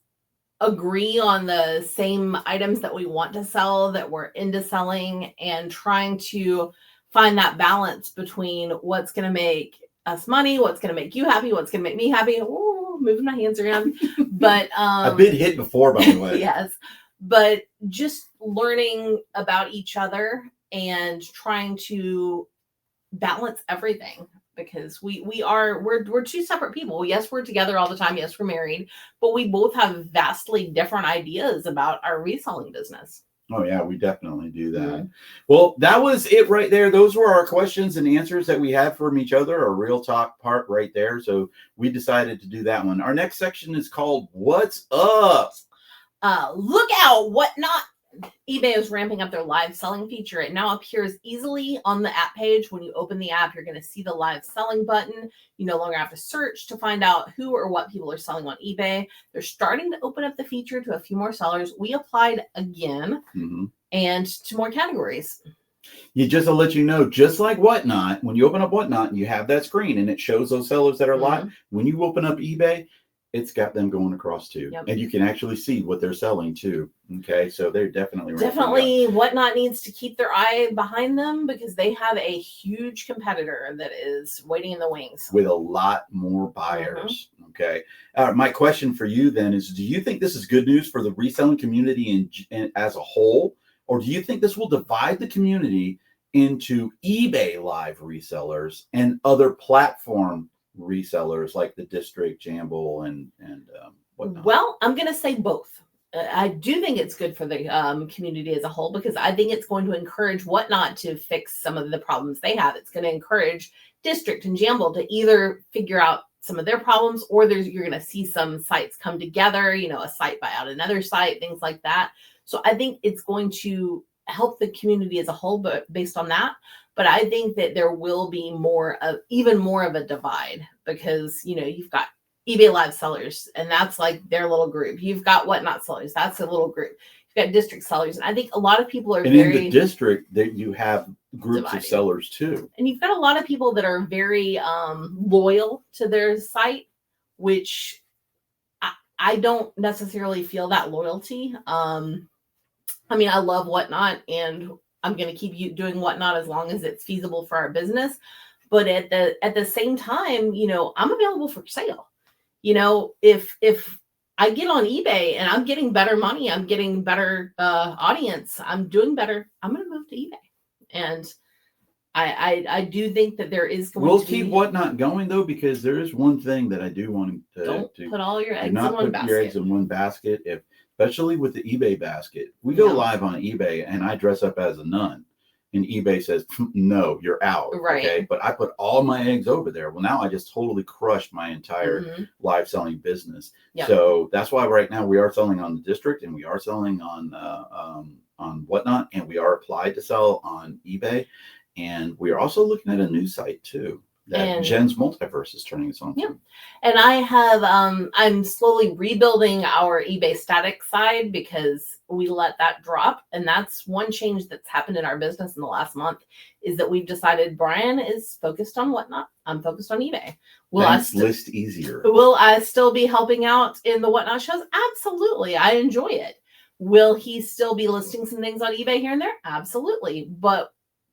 agree on the same items that we want to sell, that we're into selling, and trying to find that balance between what's going to make us money, what's going to make you happy, what's going to make me happy. Ooh, moving my hands around. But
I've been hit before, by the way.
Yes. But just learning about each other and trying to balance everything, because we're two separate people. Yes, we're together all the time. Yes, we're married, but we both have vastly different ideas about our reselling business.
Oh, yeah, we definitely do that. Mm-hmm. Well, that was it right there. Those were our questions and answers that we had from each other, a real talk part right there. So we decided to do that one. Our next section is called What's Up?
Look out, Whatnot. eBay is ramping up their live selling feature. It now appears easily on the app page. When you open the app, you're going to see the live selling button. You no longer have to search to find out who or what people are selling on eBay. They're starting to open up the feature to a few more sellers. We applied again and to more categories.
Just to let you know, just like Whatnot, when you open up Whatnot and you have that screen and it shows those sellers that are live, when you open up eBay, it's got them going across too. Yep. And you can actually see what they're selling too. Okay. So they're definitely
Whatnot needs to keep their eye behind them, because they have a huge competitor that is waiting in the wings
with a lot more buyers. Okay. My question for you then is, do you think this is good news for the reselling community and as a whole, or do you think this will divide the community into eBay live resellers and other platform resellers like the District, Jamble, and whatnot?
Well, I'm going to say both. I do think it's good for the community as a whole, because I think it's going to encourage Whatnot to fix some of the problems they have. It's going to encourage District and Jamble to either figure out some of their problems, or you're going to see some sites come together, a site buy out another site, things like that. So I think it's going to help the community as a whole, but based on that. But I think that there will be even more of a divide, because, you've got eBay live sellers, and that's like their little group. You've got Whatnot sellers, that's a little group. You've got District sellers, and I think a lot of people are
in the District that you have groups divided of sellers too,
and you've got a lot of people that are very loyal to their site, which I don't necessarily feel that loyalty. I mean, I love Whatnot, and I'm going to keep doing Whatnot as long as it's feasible for our business. But at the same time, I'm available for sale. If I get on eBay and I'm getting better money, I'm getting better audience, I'm doing better, I'm going to move to eBay. And I do think that there is going
we'll
to
keep
be...
Whatnot going, though, because there is one thing that I do want to
don't put all your eggs in
not
one
put
basket.
your eggs in one basket. Especially with the eBay basket, we go live on eBay and I dress up as a nun, and eBay says, no, you're out.
Right.
Okay. But I put all my eggs over there. Well, now I just totally crushed my entire live selling business. Yep. So that's why right now we are selling on the District, and we are selling on Whatnot, and we are applied to sell on eBay. And we are also looking at a new site too, that Jen's Multiverse is turning us on.
Yeah. And I have, I'm slowly rebuilding our eBay static side, because we let that drop. And that's one change that's happened in our business in the last month, is that we've decided Brian is focused on Whatnot. I'm focused on eBay. Will
list easier.
Will I still be helping out in the Whatnot shows? Absolutely. I enjoy it. Will he still be listing some things on eBay here and there? Absolutely. But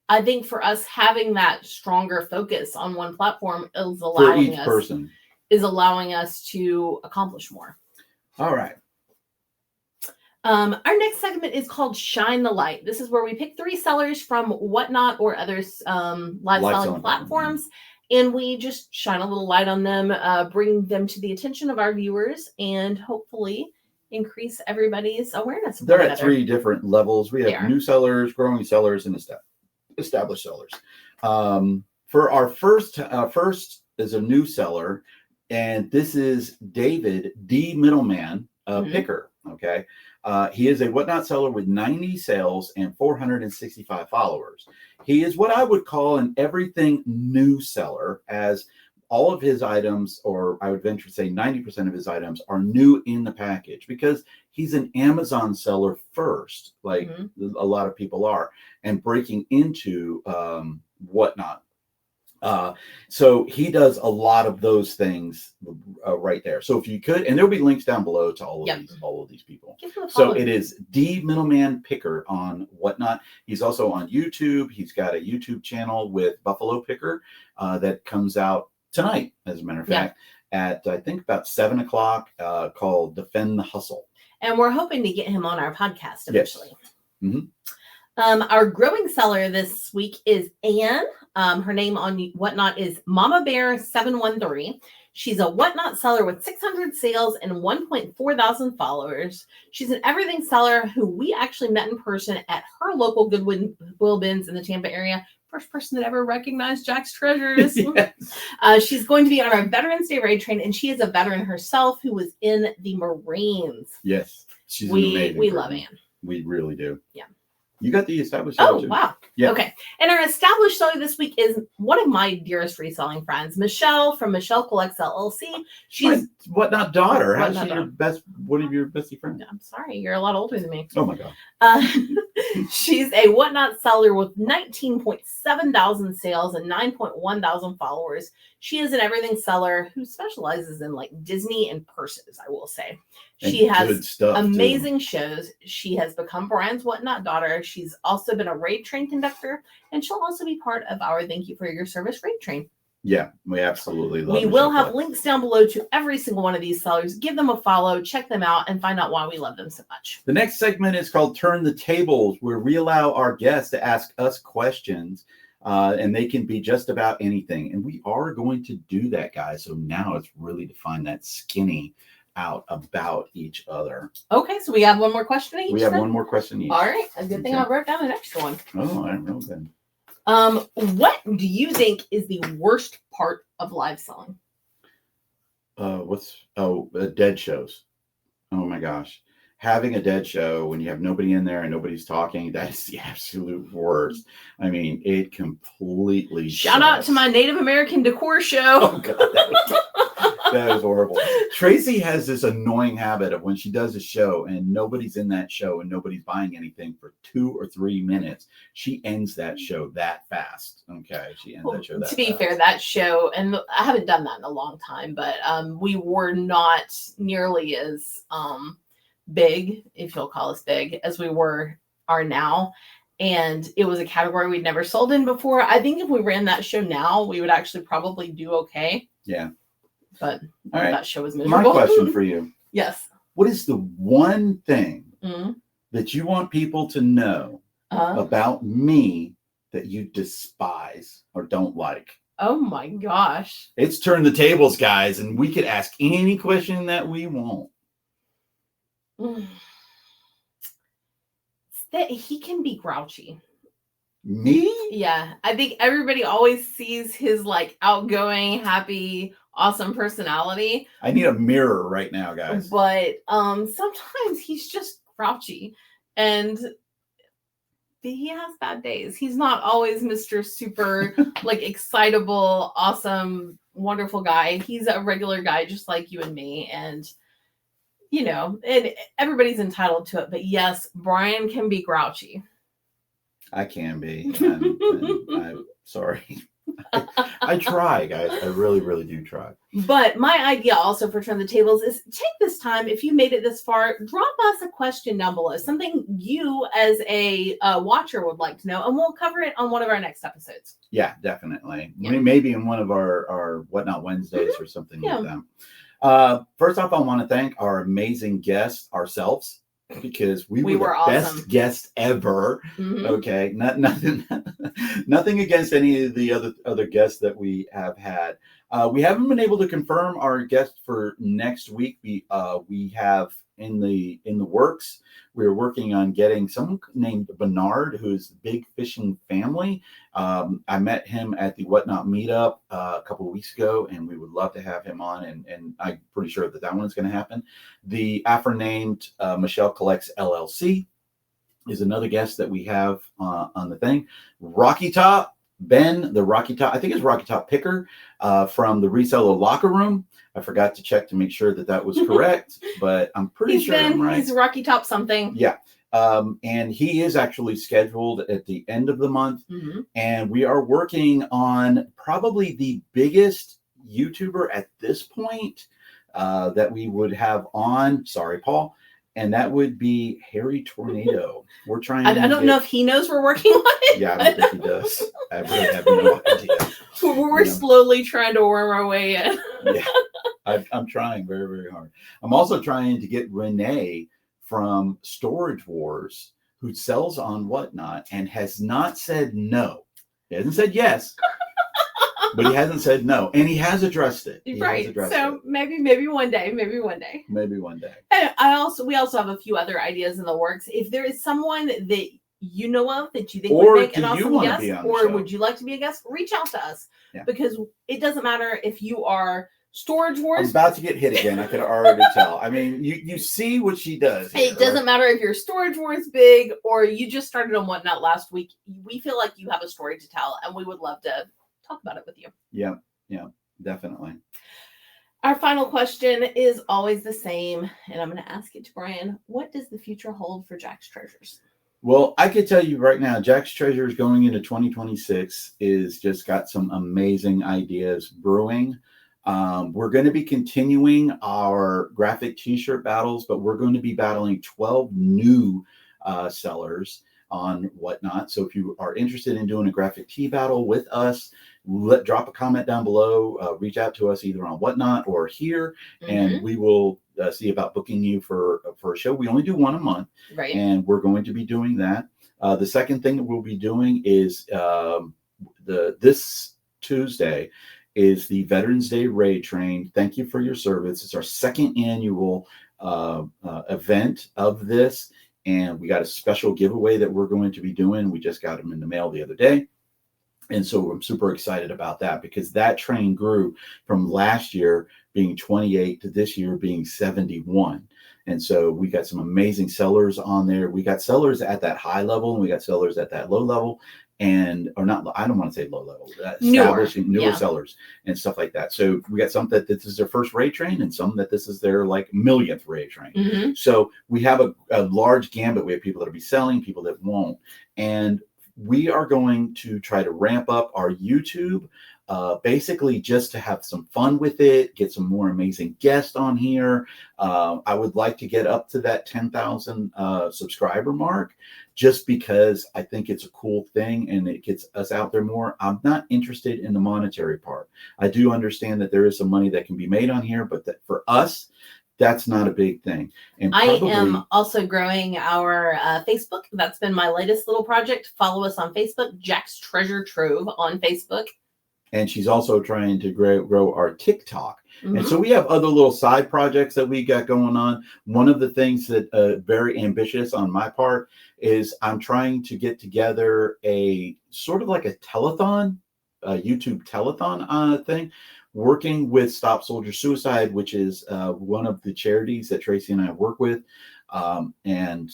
I think for us, having that stronger focus on one platform is allowing us to accomplish more.
All right.
Our next segment is called Shine the Light. This is where we pick 3 sellers from Whatnot or other live selling platforms, and we just shine a little light on them, bring them to the attention of our viewers, and hopefully increase everybody's awareness.
They're at 3 different levels. We have new sellers, growing sellers, and established sellers. For our first is a new seller, and this is David D. Middleman Picker. Okay, he is a Whatnot seller with 90 sales and 465 followers. He is what I would call an everything new seller, as all of his items, or I would venture to say 90% of his items, are new in the package, because he's an Amazon seller first, like a lot of people are, and breaking into Whatnot. So he does a lot of those things right there. So if you could, and there'll be links down below to all of these people. So it is D Middleman Picker on Whatnot. He's also on YouTube. He's got a YouTube channel with Buffalo Picker that comes out tonight, as a matter of fact, at I think about 7 o'clock, called Defend the Hustle.
And we're hoping to get him on our podcast eventually.
Yes.
Our growing seller this week is Anne. Her name on Whatnot is Mama Bear 713. She's a Whatnot seller with 600 sales and 1.4 thousand followers. She's an everything seller who we actually met in person at her local Goodwill bins in the Tampa area. First person that ever recognized Jack's Treasures. Yes. She's going to be on our Veterans Day raid train, and she is a veteran herself who was in the Marines.
Yes, she's amazing.
We love Anne.
We really do.
Yeah.
You got the established seller too.
Wow. Yeah. Okay. And our established seller this week is one of my dearest reselling friends, Michelle from Michelle Collects LLC. She's
my Whatnot daughter. How's she one of your bestie friends?
I'm sorry, you're a lot older than me.
Oh my God.
She's a Whatnot seller with 19.7 thousand sales and 9.1 thousand followers. She is an everything seller who specializes in like Disney and purses, I will say. She has amazing shows. She has become Brian's Whatnot daughter. She's also been a raid train conductor, and she'll also be part of our Thank You for Your Service raid train.
Yeah, we absolutely love
We
Michelle
will have
Flex.
links down below to every single one of these sellers. Give them a follow, check them out, and find out why we love them so much.
The next segment is called Turn the Tables, where we allow our guests to ask us questions, and they can be just about anything. And we are going to do that, guys. So now it's really to find that skinny out about each other.
Okay, so we have one more question each.
We have
then?
one more question each.
All right, a good thing I wrote down an extra one.
Oh, I know then.
What do you think is the worst part of live selling?
Dead shows. Oh my gosh. Having a dead show when you have nobody in there and nobody's talking, that is the absolute worst. I mean, it completely
Shout out to my Native American decor show.
Oh God, that is horrible. Tracy has this annoying habit of when she does a show and nobody's in that show and nobody's buying anything for 2 or 3 minutes, she ends that show that fast. Okay, she ends that show that fast.
To be fair, that show, and I haven't done that in a long time, but we were not nearly as big, if you'll call us big, as we are now. And it was a category we'd never sold in before. I think if we ran that show now, we would actually probably do okay.
Yeah.
But
all right,
that show was miserable.
My question for you.
Yes.
What is the one thing that you want people to know about me that you despise or don't like?
Oh my gosh.
It's Turn the Tables, guys, and we could ask any question that we want.
That he can be grouchy.
Me?
Yeah. I think everybody always sees his like outgoing, happy, awesome personality.
I need a mirror right now, guys.
But sometimes he's just grouchy and he has bad days. He's not always Mr. Super like excitable, awesome, wonderful guy. He's a regular guy just like you and me. And you know, and everybody's entitled to it. But yes, Brian can be grouchy.
I can be. I'm sorry. I try, guys. I really, really do try.
But my idea also for Turn the Tables is take this time, if you made it this far, drop us a question down below, something you as a watcher would like to know, and we'll cover it on one of our next episodes.
Yeah, definitely. Yeah. Maybe in one of our Whatnot Wednesdays or something like that. First off, I want to thank our amazing guests ourselves, because we were the
awesome.
Best guest ever. Okay, nothing against any of the other guests that we have had. We haven't been able to confirm our guest for next week. We have in the works. We're working on getting someone named Bernard, who's Big Fishing Family. I met him at the Whatnot meetup a couple of weeks ago, and we would love to have him on. And I'm pretty sure that one is going to happen. The named Michelle Collects LLC is another guest that we have on the thing. Rocky Top, Ben, the Rocky Top, I think it's Rocky Top Picker from the Reseller Locker Room. I forgot to check to make sure that was correct, but I'm pretty sure I'm right.
He's Rocky Top something.
Yeah. And he is actually scheduled at the end of the month. And we are working on probably the biggest YouTuber at this point that we would have on. Sorry, Paul. And that would be Hairytornado. We're trying.
I don't know if he knows we're working on it.
Yeah, I don't think he does. I really have no idea.
We're slowly trying to worm our way in.
Yeah, I'm trying very, very hard. I'm also trying to get Renee from Storage Wars, who sells on Whatnot and has not said no. He hasn't said yes. But he hasn't said no, and he has addressed it.
Right. So maybe one day.
Maybe one day.
And we also have a few other ideas in the works. If there is someone that you know of that you think would make an awesome guest, or would you like to be a guest, reach out to us. Yeah. Because it doesn't matter if you are Storage Wars.
I'm about to get hit again. I could already tell. I mean, you see what she does.
It doesn't matter if you're Storage Wars big or you just started on Whatnot last week. We feel like you have a story to tell, and we would love to talk about it with you.
Yeah, definitely.
Our final question is always the same, and I'm going to ask it to Brian. What does the future hold for Jack's Treasures?
Well, I could tell you right now, Jack's Treasures going into 2026 is just got some amazing ideas brewing. We're going to be continuing our graphic t-shirt battles, but we're going to be battling 12 new sellers on Whatnot. So if you are interested in doing a graphic tee battle with us, drop a comment down below, reach out to us either on Whatnot or here, and we will see about booking you for a show. We only do one a month,
Right.
and we're going to be doing that. The second thing that we'll be doing is this Tuesday is the Veterans Day Raid Train. Thank you for your service. It's our second annual event of this, and we got a special giveaway that we're going to be doing. We just got them in the mail the other day. And so I'm super excited about that because that train grew from last year being 28 to this year being 71. And so we got some amazing sellers on there. We got sellers at that high level and we got sellers at that low level, and or not, I don't want to say low level, establishing newer sellers and stuff like that. So we got some that this is their first raid train and some that this is their like millionth raid train. So we have a large gambit. We have people that'll be selling, people that won't. And we are going to try to ramp up our YouTube, basically just to have some fun with it, get some more amazing guests on here. I would like to get up to that 10,000 subscriber mark just because I think it's a cool thing and it gets us out there more. I'm not interested in the monetary part. I do understand that there is some money that can be made on here, but that for us, that's not a big thing. And
I am also growing our Facebook. That's been my latest little project. Follow us on Facebook, Jack's Treasure Trove on Facebook.
And she's also trying to grow our TikTok. And so we have other little side projects that we got going on. One of the things that very ambitious on my part is I'm trying to get together a sort of like a telethon, a YouTube telethon thing, working with Stop Soldier Suicide, which is one of the charities that Tracy and I work with, and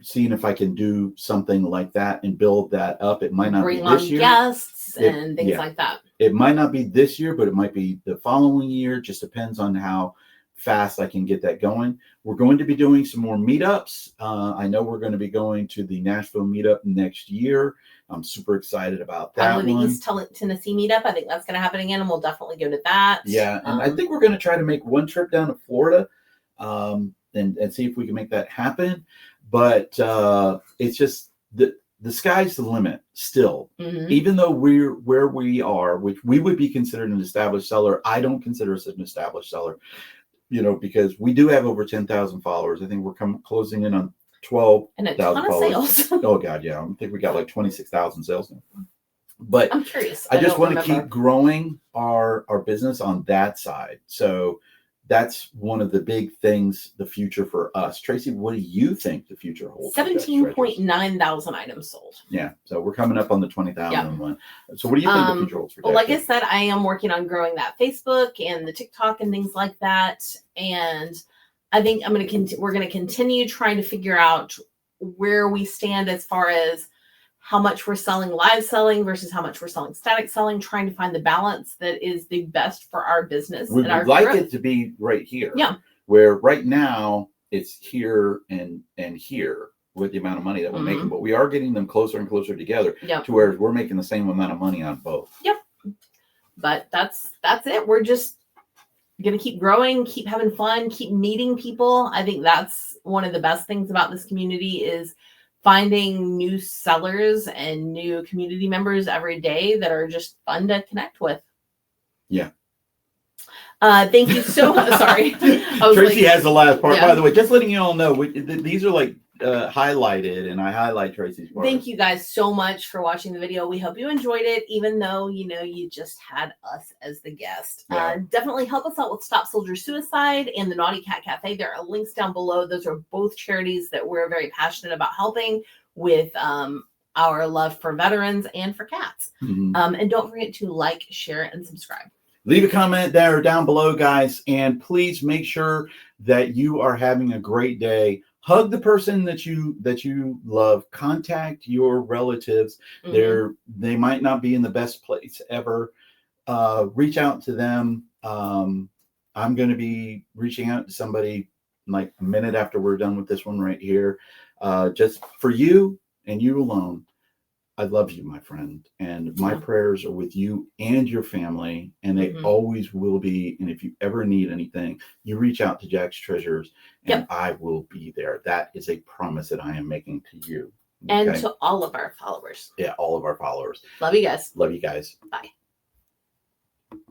seeing if I can do something like that and build that up. It might not be this year.
Guests and things like that.
It might not be this year, but it might be the following year. Just depends on how fast I can get that going. We're going to be doing some more meetups. I know we're going to be going to the Nashville meetup next year. I'm super excited about that.
Probably the East Tennessee meetup. I think that's going to happen again, and we'll definitely go to that.
Yeah, and I think we're going to try to make one trip down to Florida and see if we can make that happen. But it's just the sky's the limit still. Even though we're where we are, which we would be considered an established seller, I don't consider us an established seller, because we do have over 10,000 followers. I think we're closing in on 12,000 followers.
Sales.
Oh God, yeah. I think we got like 26,000 sales now. But
I'm curious.
I just want to keep growing our business on that side. So that's one of the big things, the future for us. Tracy, what do you think the future holds?
17.9 thousand items sold.
Yeah. So we're coming up on the 20,000 one. So what do you think the future holds for
Well, like I said, I am working on growing that Facebook and the TikTok and things like that. And I think we're going to continue trying to figure out where we stand as far as how much we're selling live selling versus how much we're selling static selling, trying to find the balance that is the best for our business.
We would like it to be right here.
Yeah.
Where right now it's here and here with the amount of money that we're making, but we are getting them closer and closer together to where we're making the same amount of money on both.
Yep. But that's it. We're just going to keep growing, keep having fun, keep meeting people. I think that's one of the best things about this community is finding new sellers and new community members every day that are just fun to connect with.
Yeah.
Thank you so much. Sorry.
Tracy has the last part. By the way, just letting you all know, these are like highlighted, and I highlight Tracy's part.
Thank you guys so much for watching the video. We hope you enjoyed it, even though, you just had us as the guest.
Yeah.
Definitely help us out with Stop Soldier Suicide and the Naughty Cat Cafe. There are links down below. Those are both charities that we're very passionate about helping with our love for veterans and for cats. And don't forget to like, share, and subscribe.
Leave a comment there down below, guys, and please make sure that you are having a great day. Hug the person that you love. Contact your relatives. They might not be in the best place ever. Reach out to them. I'm going to be reaching out to somebody like a minute after we're done with this one right here. Just for you and you alone. I love you, my friend, and my prayers are with you and your family, and they always will be. And if you ever need anything, you reach out to Jack's Treasures, and I will be there. That is a promise that I am making to you.
And to all of our followers.
Yeah, all of our followers.
Love you guys.
Love you guys.
Bye.